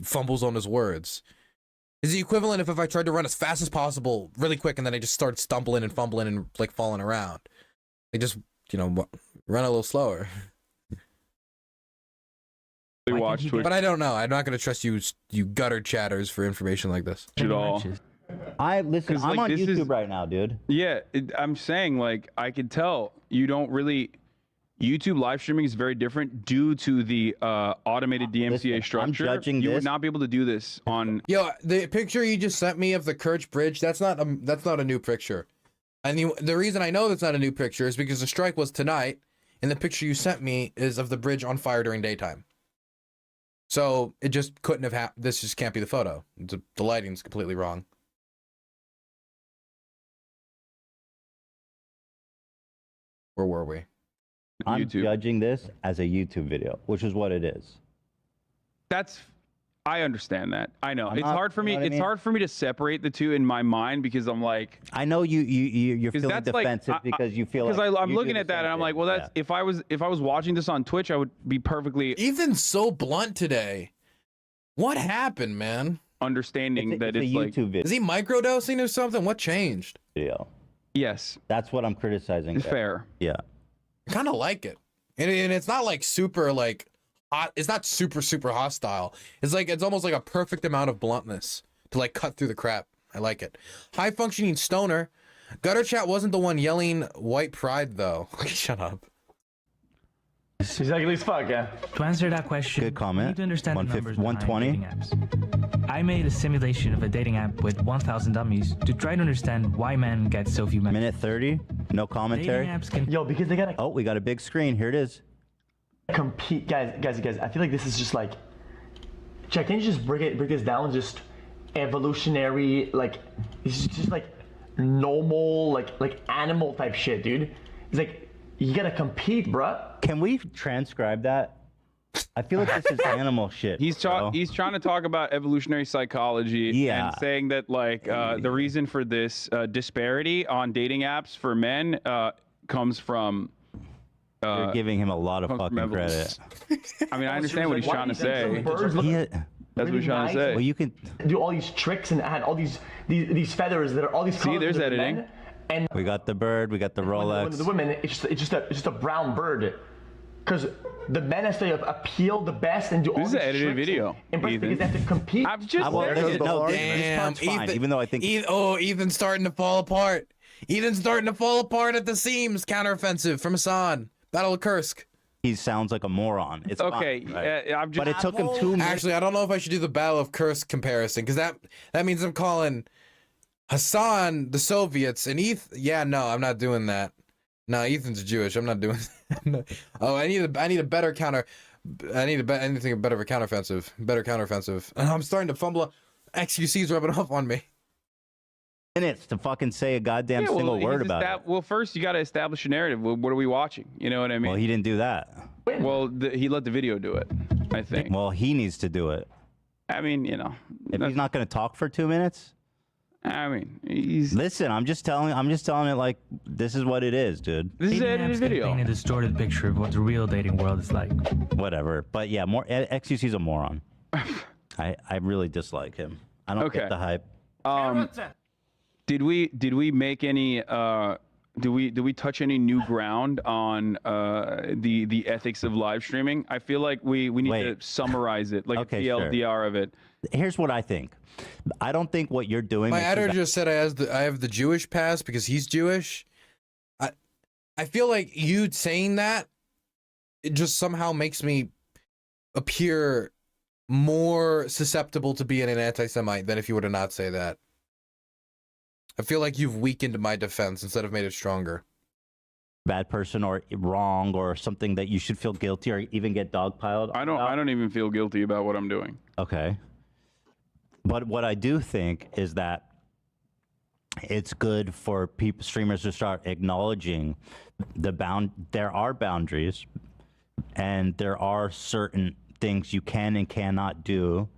fumbles on his words. Is the equivalent if I tried to run as fast as possible, really quick, and then I just started stumbling and fumbling and like falling around? They just, you know, run a little slower. Watch Twitch. But I don't know. I'm not going to trust you gutter chatters for information like this. At all. Listen, I'm on YouTube right now, dude. Yeah, I'm saying, like, I could tell you don't really. YouTube live streaming is very different due to the automated DMCA structure. I'm judging you this. would not be able to do this on. Yo, the picture you just sent me of the Kirch Bridge, that's not a new picture. And the reason I know that's not a new picture is because the strike was tonight, and the picture you sent me is of the bridge on fire during daytime. So it just couldn't have happened. This just can't be the photo. The lighting's completely wrong. Where were we? I'm YouTube. judging this as a YouTube video, which is what it is. I understand that. I know. I'm It's not- hard for you me. know what I It's mean? hard for me to separate the two in my mind because I'm like. I know you're 'Cause feeling that's like- defensive because you feel like I'm you do looking the at that same and I'm like, thing. well, that's if I was watching this on Twitch, I would be perfectly Ethan's so blunt today. What happened, man? understanding that it's it's a like. YouTube Is he microdosing or something? What changed? video. Yes. That's what I'm criticizing. there. Fair. Yeah. I kind of like it, and it's not like super like hot. It's not super hostile. It's like it's almost like a perfect amount of bluntness to like cut through the crap. I like it. High functioning stoner. Gutter chat wasn't the one yelling white pride though. Shut up. Exactly as fuck, yeah. To answer that question, Good comment. you need to understand the numbers 120. behind dating apps. I made a simulation of a dating app with 1,000 dummies to try to understand why men get so few matches. Minute 30. No commentary. Dating apps can... Yo, because they gotta Oh, we got a big screen. Here it is. compete, guys. I feel like this is just like, Jack, can you just break this down? Just evolutionary, like, it's just like normal, like animal type shit, dude. It's like you gotta compete, bruh. Can we transcribe that? I feel like this is animal shit. He's trying to talk about evolutionary psychology and saying that like the reason for this disparity on dating apps for men comes from. You're giving him a lot of fucking credit. I mean, I understand what he's trying to say. That's what he's trying to say. Well, you can do all these tricks and add all these feathers that are all these. See, there's editing. And we got the bird, we got the Rolex. The women, it's just a brown bird, because the men have to appeal the best and do all this these is an edited tricks video. Because they have to compete. I'm just damn, this fine, even though I think Ethan's starting to fall apart. Ethan's starting to fall apart at the seams. Counteroffensive from Hasan. Battle of Kursk. he sounds like a moron. It's okay. fine, right? I'm just. But it took him 2 minutes. Actually, I don't know if I should do the Battle of Kursk comparison, because that means I'm calling Hasan the Soviets and Yeah, no, I'm not doing that. No, Ethan's Jewish. I'm not doing that. Oh, I need a better counter. I need anything better of a counteroffensive. Better counteroffensive. And I'm starting to fumble. XQC's rubbing off on me. Minutes to fucking say a goddamn single word about it. Well, first you got to establish a narrative. What are we watching? You know what I mean? Well, he didn't do that. Well, he let the video do it, I think. Well, he needs to do it. I mean, you know, if he's not going to talk for 2 minutes. I mean, listen. I'm just telling it like this is what it is, dude. This is an edited video. Paint a distorted picture of what the real dating world is like. Whatever, but yeah, XQC's a moron. I really dislike him. I don't get the hype. Did we make any? Do we touch any new ground on the ethics of live streaming? I feel like we need to summarize it, like a TLDR of it. Here's what I think. I don't think what you're doing. My editor just said I have the Jewish pass because he's Jewish. I feel like you saying that, it just somehow makes me appear more susceptible to being an anti-Semite than if you were to not say that. I feel like you've weakened my defense instead of made it stronger. Bad person or wrong or something that you should feel guilty or even get dogpiled. I don't even feel guilty about what I'm doing. Okay. But what I do think is that it's good for streamers to start acknowledging there are boundaries and there are certain things you can and cannot do,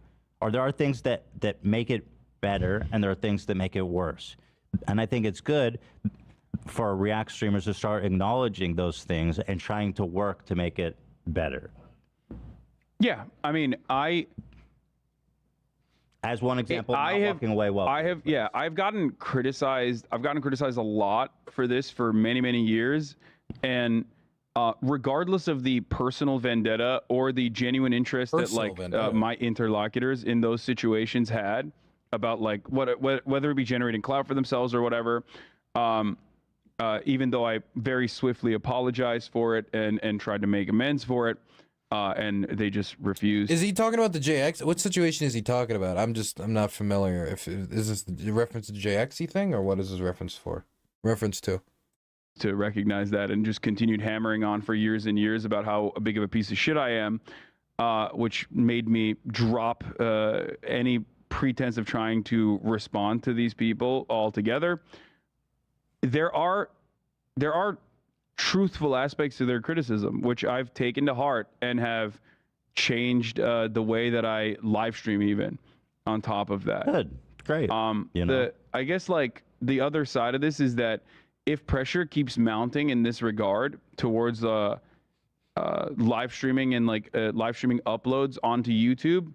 or there are things that make it better and there are things that make it worse. And I think it's good for React streamers to start acknowledging those things and trying to work to make it better. Yeah, I mean, as one example, walking away well. I've gotten criticized a lot for this for many years, and regardless of the personal vendetta or the genuine interest that my interlocutors in those situations had about like whether it be generating clout for themselves or whatever, even though I very swiftly apologized for it and tried to make amends for it. And they just refused. Is he talking about the JX? What situation is he talking about? I'm not familiar. Is this the reference to the JXy thing, or what is this reference for? Reference to? To recognize that and just continued hammering on for years and years about how big of a piece of shit I am, which made me drop any pretense of trying to respond to these people altogether. There are truthful aspects to their criticism, which I've taken to heart and have changed the way that I live stream even on top of that. Good. Great. I guess like the other side of this is that if pressure keeps mounting in this regard towards live streaming and live streaming uploads onto YouTube,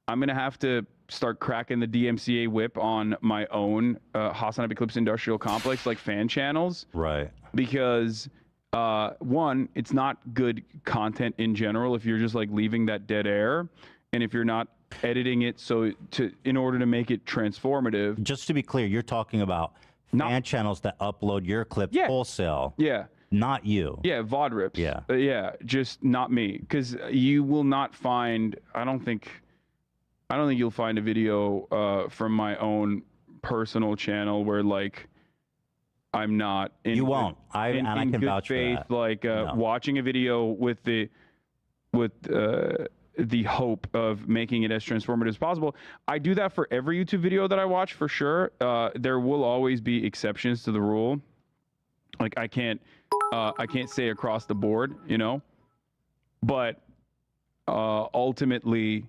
I'm going to have to start cracking the DMCA whip on my own Hasan Eclipse Industrial Complex like fan channels. Right. Because one, it's not good content in general if you're just like leaving that dead air, and if you're not editing it in order to make it transformative. Just to be clear, you're talking about fan channels that upload your clips wholesale. Yeah. Not you. Yeah, VOD rips. Yeah. Yeah, just not me. Because you will not find, I don't think you'll find a video from my own personal channel where like I'm not in You won't. I can good vouch for faith, that. like watching a video with the hope of making it as transformative as possible. I do that for every YouTube video that I watch, for sure. There will always be exceptions to the rule. Like I can't say across the board, you know, but ultimately.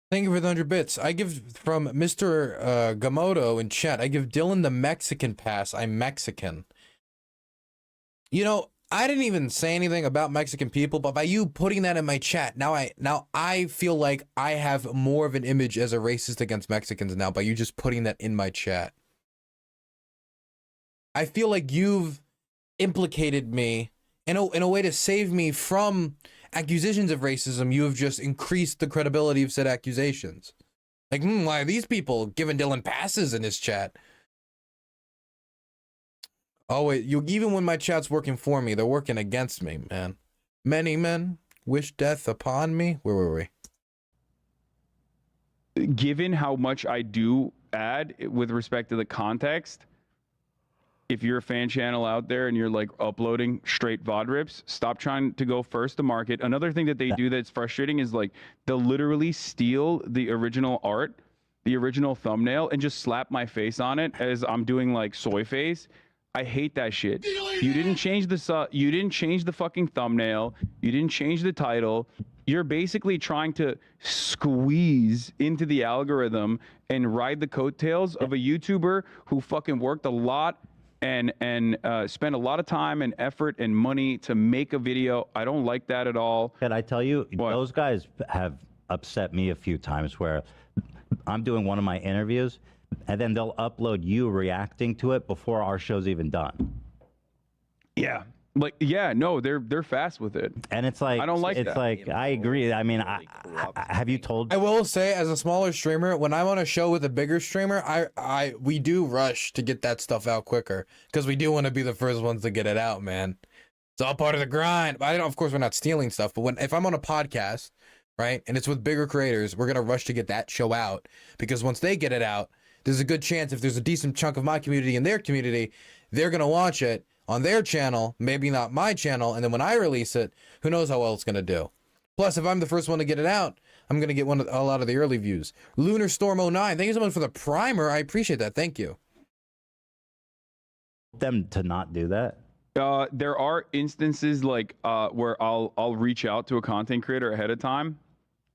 Thank you for the 100 bits. I give from Mr. Gamoto in chat. I give Dylan the Mexican pass. I'm Mexican. You know, I didn't even say anything about Mexican people, but by you putting that in my chat, now I feel like I have more of an image as a racist against Mexicans now by you just putting that in my chat. I feel like you've implicated me in a way to save me from accusations of racism. You have just increased the credibility of said accusations. Like, why are these people giving Dylan passes in his chat? Oh wait, even when my chat's working for me, they're working against me, man. Many men wish death upon me. Where were we? Given how much I do add with respect to the context, if you're a fan channel out there and you're like uploading straight VOD rips, stop trying to go first to market. Another thing that they do that's frustrating is like they'll literally steal the original art, the original thumbnail, and just slap my face on it as I'm doing like soy face. I hate that shit. You didn't change the fucking thumbnail. You didn't change the title. You're basically trying to squeeze into the algorithm and ride the coattails of a YouTuber who fucking worked a lot and spent a lot of time and effort and money to make a video. I don't like that at all. Can I tell you, those guys have upset me a few times where I'm doing one of my interviews and then they'll upload you reacting to it before our show's even done. Yeah. Like, yeah, no, they're fast with it. And it's like, I don't like it's that. like, I agree. I mean, have you told? I will say, as a smaller streamer, when I'm on a show with a bigger streamer, we do rush to get that stuff out quicker because we do want to be the first ones to get it out, man. It's all part of the grind. Of course, we're not stealing stuff, but if I'm on a podcast, right, and it's with bigger creators, we're gonna rush to get that show out because once they get it out, there's a good chance if there's a decent chunk of my community in their community, they're gonna watch it on their channel, maybe not my channel, and then when I release it, who knows how well it's gonna do. Plus, if I'm the first one to get it out, I'm gonna get a lot of the early views. Lunar Storm 09, thank you so much for the primer. I appreciate that. Thank you. Them to not do that. There are instances like where I'll reach out to a content creator ahead of time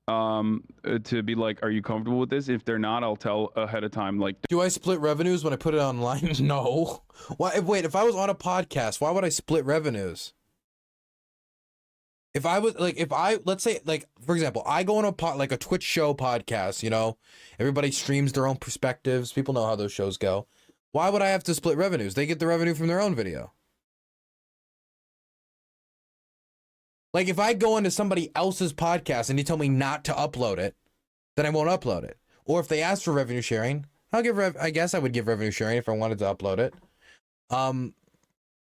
to be like, are you comfortable with this? If they're not, I'll tell ahead of time. Like, do I split revenues when I put it online? No. Why? Wait, if I was on a podcast, why would I split revenues? If I was like, let's say, like, for example, I go on a Twitch show podcast, you know, everybody streams their own perspectives. People know how those shows go. Why would I have to split revenues? They get the revenue from their own video. Like, if I go into somebody else's podcast and they tell me not to upload it, then I won't upload it. Or if they ask for revenue sharing, I guess I would give revenue sharing if I wanted to upload it.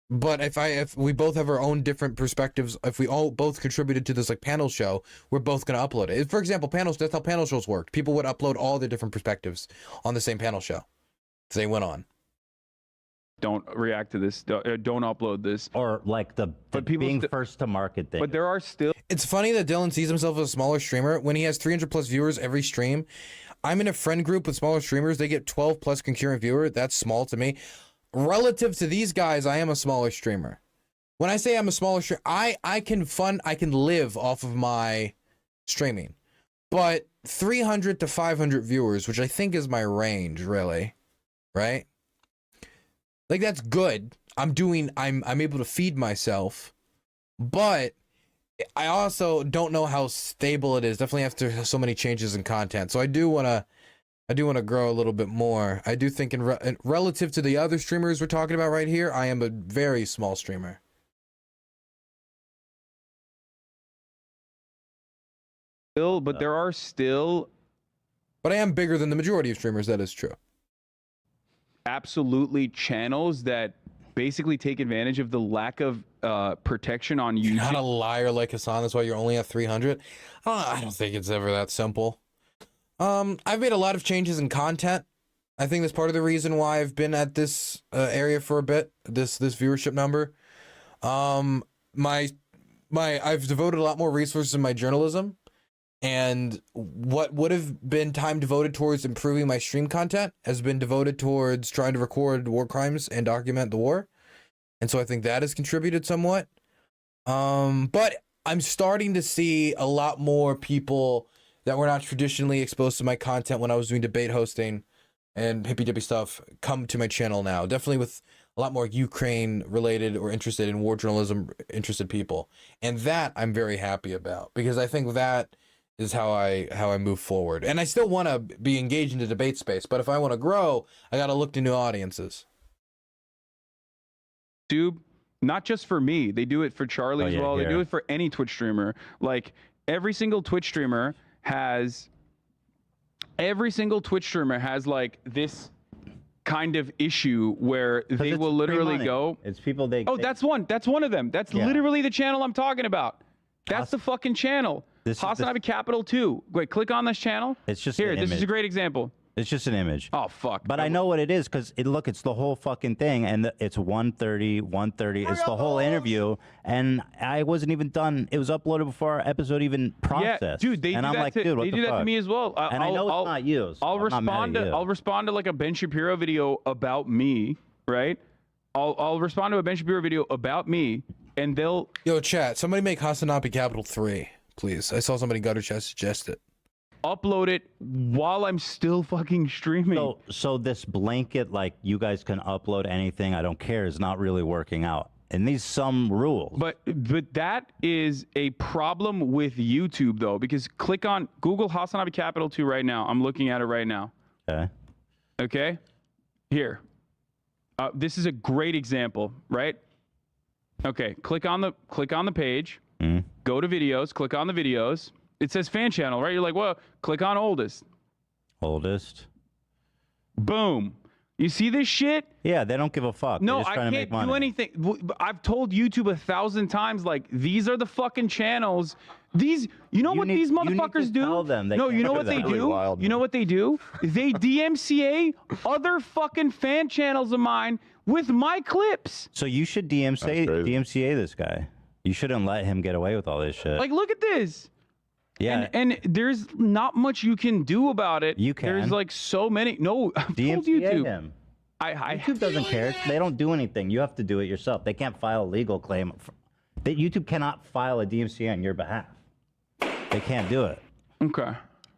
But if we both have our own different perspectives, if we all both contributed to this like panel show, we're both gonna upload it. For example, panels, that's how panel shows worked. People would upload all their different perspectives on the same panel show. So they went on. Don't react to this. Don't upload this. Or like the being first to market thing. But there are still. It's funny that Dylan sees himself as a smaller streamer when he has 300 plus viewers every stream. I'm in a friend group with smaller streamers. They get 12 plus concurrent viewer. That's small to me. Relative to these guys, I am a smaller streamer. When I say I'm a smaller streamer, I can live off of my streaming. But 300 to 500 viewers, which I think is my range, really, right? Like, that's good. I'm able to feed myself, but I also don't know how stable it is. Definitely after so many changes in content. So I do want to grow a little bit more. I do think in relative to the other streamers we're talking about right here, I am a very small streamer. But there are still. But I am bigger than the majority of streamers. That is true. Absolutely channels that basically take advantage of the lack of protection on YouTube. You're not a liar like Hasan. That's why you're only at 300. I don't think it's ever that simple. I've made a lot of changes in content. I think that's part of the reason why I've been at this area for a bit. This viewership number. I've devoted a lot more resources in my journalism, and what would have been time devoted towards improving my stream content has been devoted towards trying to record war crimes and document the war. And so I think that has contributed somewhat. But I'm starting to see a lot more people that were not traditionally exposed to my content when I was doing debate hosting and hippy-dippy stuff come to my channel now. Definitely with a lot more Ukraine-related or interested in war journalism interested people. And that I'm very happy about, because I think that is how I move forward. And I still want to be engaged in the debate space, but if I want to grow, I got to look to new audiences. YouTube, not just for me, they do it for Charlie as well. They do it for any Twitch streamer. Like every single Twitch streamer has like this kind of issue where they will literally go. It's people that's one of them. That's literally the channel I'm talking about. That's the fucking channel. Hasan Abi Capital 2. Wait, click on this channel. It's just here. This is a great example. It's just an image. Oh fuck! But I know what it is, because look, it's the whole fucking thing, and it's 1:30. It's the whole interview, and I wasn't even done. It was uploaded before our episode even processed. Yeah, dude, they do that to me as well. And I know it's not you. So I'll respond to like a Ben Shapiro video about me, right? I'll respond to a Ben Shapiro video about me, and they'll chat. Somebody make Hasan Abi Capital 3, please. I saw somebody gutter chat suggest it. Upload it while I'm still fucking streaming. So this blanket, like, you guys can upload anything, I don't care, is not really working out. And these some rules. But that is a problem with YouTube though, because click on Google Hasan Abi Capital 2 right now. I'm looking at it right now. Okay. Okay. Here. This is a great example, right? Okay. Click on the page. Go to videos. Click on the videos. It says fan channel, right? You're like, well, click on oldest. Oldest. Boom. You see this shit? Yeah, they don't give a fuck. No, I can't do anything. I've told YouTube 1,000 times, like, these are the fucking channels. These, you know what these motherfuckers do? No, you know what they do? You know what they do? They DMCA other fucking fan channels of mine with my clips. So you should DMCA this guy. You shouldn't let him get away with all this shit. Like, look at this. Yeah. And there's not much you can do about it. You can. There's like so many. No, I've told DMCA YouTube. him. YouTube doesn't care. They don't do anything. You have to do it yourself. They can't file a legal claim. YouTube cannot file a DMCA on your behalf. They can't do it. Okay.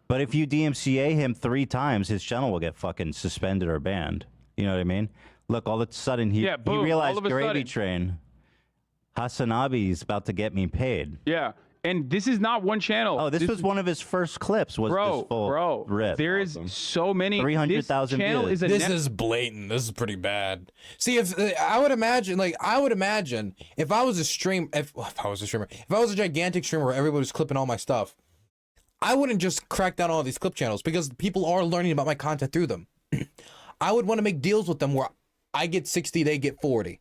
But if you DMCA him 3 times, his channel will get fucking suspended or banned. You know what I mean? Look, all of a sudden he realized Gravy Train, Hasan Abi's about to get me paid. Yeah. And this is not one channel. Oh, this was one of his first clips. Was this full rip? There is so many. 300,000 views. This is blatant. This is pretty bad. See, if I would imagine, if I was a streamer, if I was a gigantic streamer where everybody was clipping all my stuff, I wouldn't just crack down all these clip channels, because people are learning about my content through them. I would want to make deals with them where I get 60, they get 40.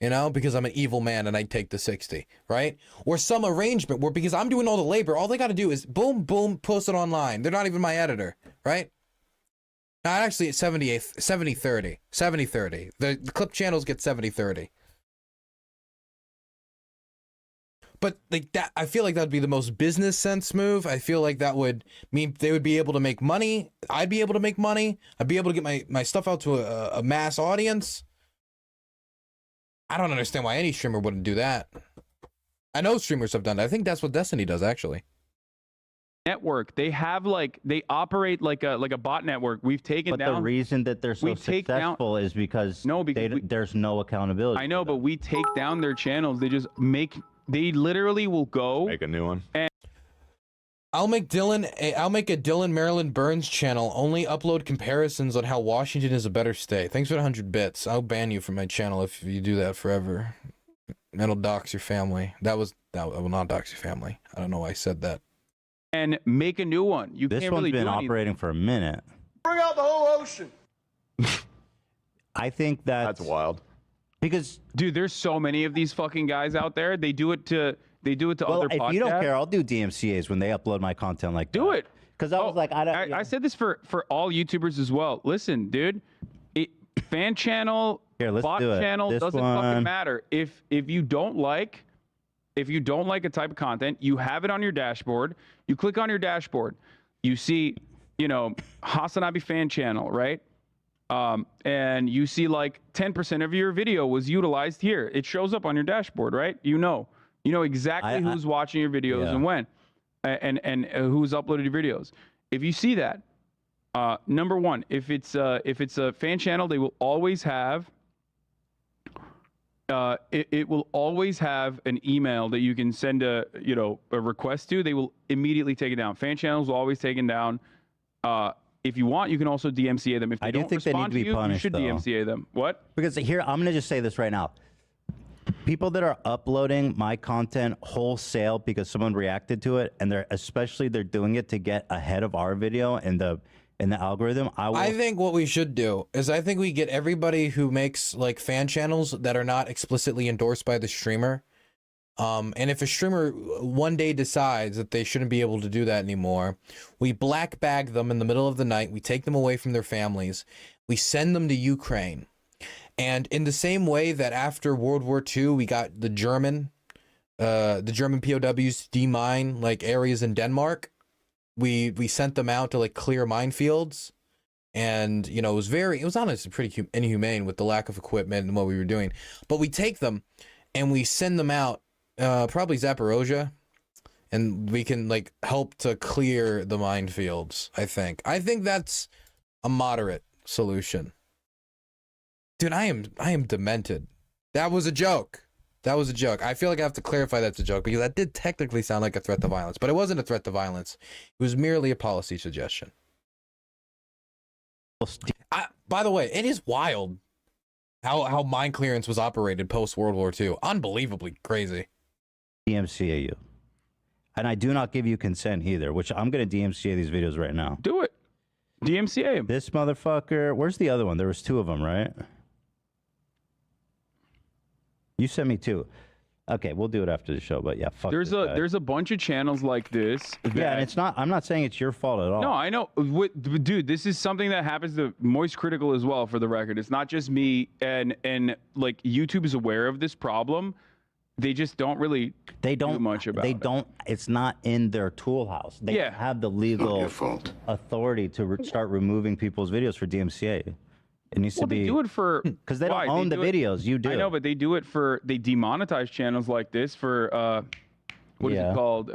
You know, because I'm an evil man and I take the 60, right? Or some arrangement where, because I'm doing all the labor, all they got to do is boom, boom, post it online. They're not even my editor, right? No, actually, it's 70-30. 70-30. The clip channels get 70-30. But like that, I feel like that would be the most business sense move. I feel like that would mean they would be able to make money. I'd be able to make money. I'd be able to get my stuff out to a mass audience. I don't understand why any streamer wouldn't do that. I know streamers have done that. I think that's what Destiny does, actually. Network. They have they operate like a bot network. We've taken down. But the reason that they're so successful is because there's no accountability. I know, but we take down their channels. They just they literally will go make a new one. And I'll make a Dylan Maryland Burns channel. Only upload comparisons on how Washington is a better state. Thanks for the 100 bits. I'll ban you from my channel if you do that forever. That'll dox your family. That will not dox your family. I don't know why I said that. And make a new one. This one's been operating for a minute. Bring out the whole ocean. I think that's wild. Because dude, there's so many of these fucking guys out there. They do it to other podcasts. If you don't care, I'll do DMCA's when they upload my content like that. Do it. Because I was like, I said this for all YouTubers as well. Listen, dude, fan channel, bot channel doesn't fucking matter. If you don't like a type of content, you have it on your dashboard. You click on your dashboard, you see, Hasan fan channel, right? And you see like 10% of your video was utilized here. It shows up on your dashboard, right? You know exactly who's watching your videos and when, and who's uploaded your videos. If you see that, number one, if it's a fan channel, they will always have. It will always have an email that you can send a request to. They will immediately take it down. Fan channels will always take it down. If you want, you can also DMCA them. If they don't respond to you, you should DMCA them. What? Because here, I'm going to just say this right now. People that are uploading my content wholesale because someone reacted to it, and they're doing it to get ahead of our video in the algorithm. I think what we should do is I think we get everybody who makes like fan channels that are not explicitly endorsed by the streamer. And if a streamer one day decides that they shouldn't be able to do that anymore, we black bag them in the middle of the night. We take them away from their families. We send them to Ukraine. And in the same way that after World War II, we got the German POWs to demine like areas in Denmark. We sent them out to like clear minefields, and it was honestly pretty inhumane with the lack of equipment and what we were doing. But we take them and we send them out, probably Zaporozhye, and we can like help to clear the minefields. I think that's a moderate solution. Dude, I am demented. That was a joke. That was a joke. I feel like I have to clarify that's a joke because that did technically sound like a threat to violence, but it wasn't a threat to violence. It was merely a policy suggestion. By the way, it is wild how mine clearance was operated post World War II. Unbelievably crazy. DMCA you. And I do not give you consent either, which I'm going to DMCA these videos right now. Do it. DMCA him. This motherfucker. Where's the other one? There was two of them, right? You sent me two. Okay, we'll do it after the show, but yeah, fuck there's a bunch of channels like this. Yeah, and it's not. I'm not saying it's your fault at all. No, I know, dude. This is something that happens to Moist Critical as well. For the record, it's not just me, and like YouTube is aware of this problem. They just don't really do much about it. They don't. It's not in their tool house. They don't have the legal authority to start removing people's videos for DMCA. It needs to be. They do it for because they don't own the videos. You do. I know, but they do it for. They demonetize channels like this for. What is it called?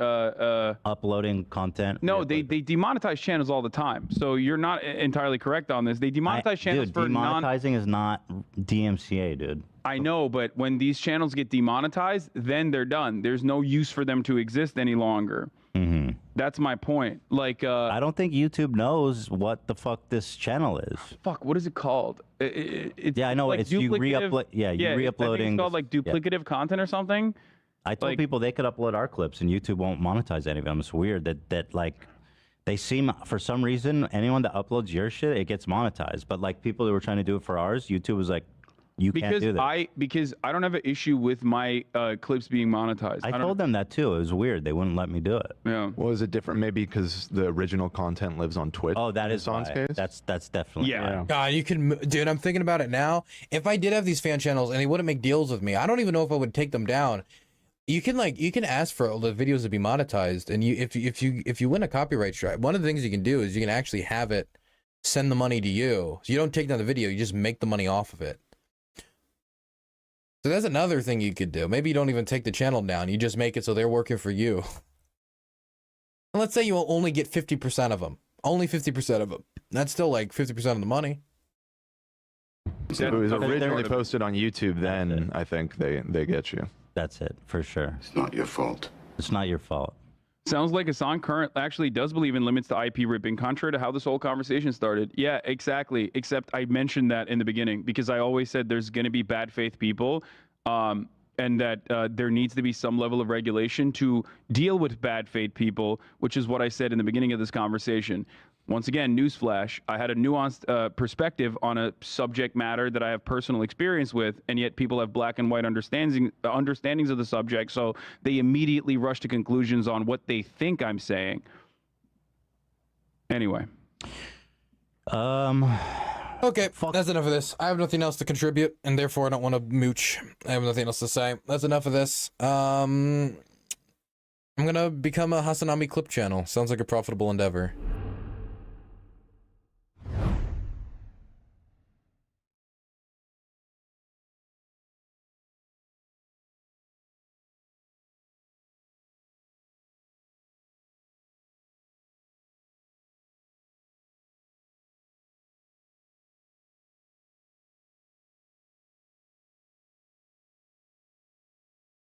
Uploading content. No, they demonetize channels all the time. So you're not entirely correct on this. They demonetize channels for demonetizing is not DMCA, dude. I know, but when these channels get demonetized, then they're done. There's no use for them to exist any longer. Mm-hmm. That's my point. Like, I don't think YouTube knows what the fuck this channel is. Fuck, what is it called? Yeah, I know. Like it's you re-upload. Yeah, you re-uploading. It's called like duplicative content or something. I told people they could upload our clips and YouTube won't monetize any of them. It's weird that like they seem, for some reason, anyone that uploads your shit, it gets monetized. But like people who were trying to do it for ours, YouTube was like, you can't do that. Because I don't have an issue with my clips being monetized. I told them that too. It was weird. They wouldn't let me do it. Yeah. Well, is it different? Maybe because the original content lives on Twitch. Oh, that is Hasan's case. That's definitely. Yeah. God, you can, dude. I'm thinking about it now. If I did have these fan channels and they wouldn't make deals with me, I don't even know if I would take them down. You can ask for the videos to be monetized, and if you win a copyright strike, one of the things you can do is you can actually have it send the money to you. So you don't take down the video, you just make the money off of it. So that's another thing you could do. Maybe you don't even take the channel down, you just make it so they're working for you. And let's say you only get 50% of them. Only 50% of them. That's still like 50% of the money. So if it was originally posted on YouTube, then I think they get you. That's it, for sure. It's not your fault. It's not your fault. Sounds like Hasan current actually does believe in limits to IP ripping, contrary to how this whole conversation started. Yeah, exactly. Except I mentioned that in the beginning because I always said there's going to be bad faith people, and that there needs to be some level of regulation to deal with bad faith people, which is what I said in the beginning of this conversation. Once again, newsflash, I had a nuanced perspective on a subject matter that I have personal experience with, and yet people have black and white understandings of the subject, so they immediately rush to conclusions on what they think I'm saying. Anyway. Okay, that's enough of this. I have nothing else to contribute, and therefore I don't want to mooch. I have nothing else to say. That's enough of this. I'm gonna become a Hasanami clip channel. Sounds like a profitable endeavor.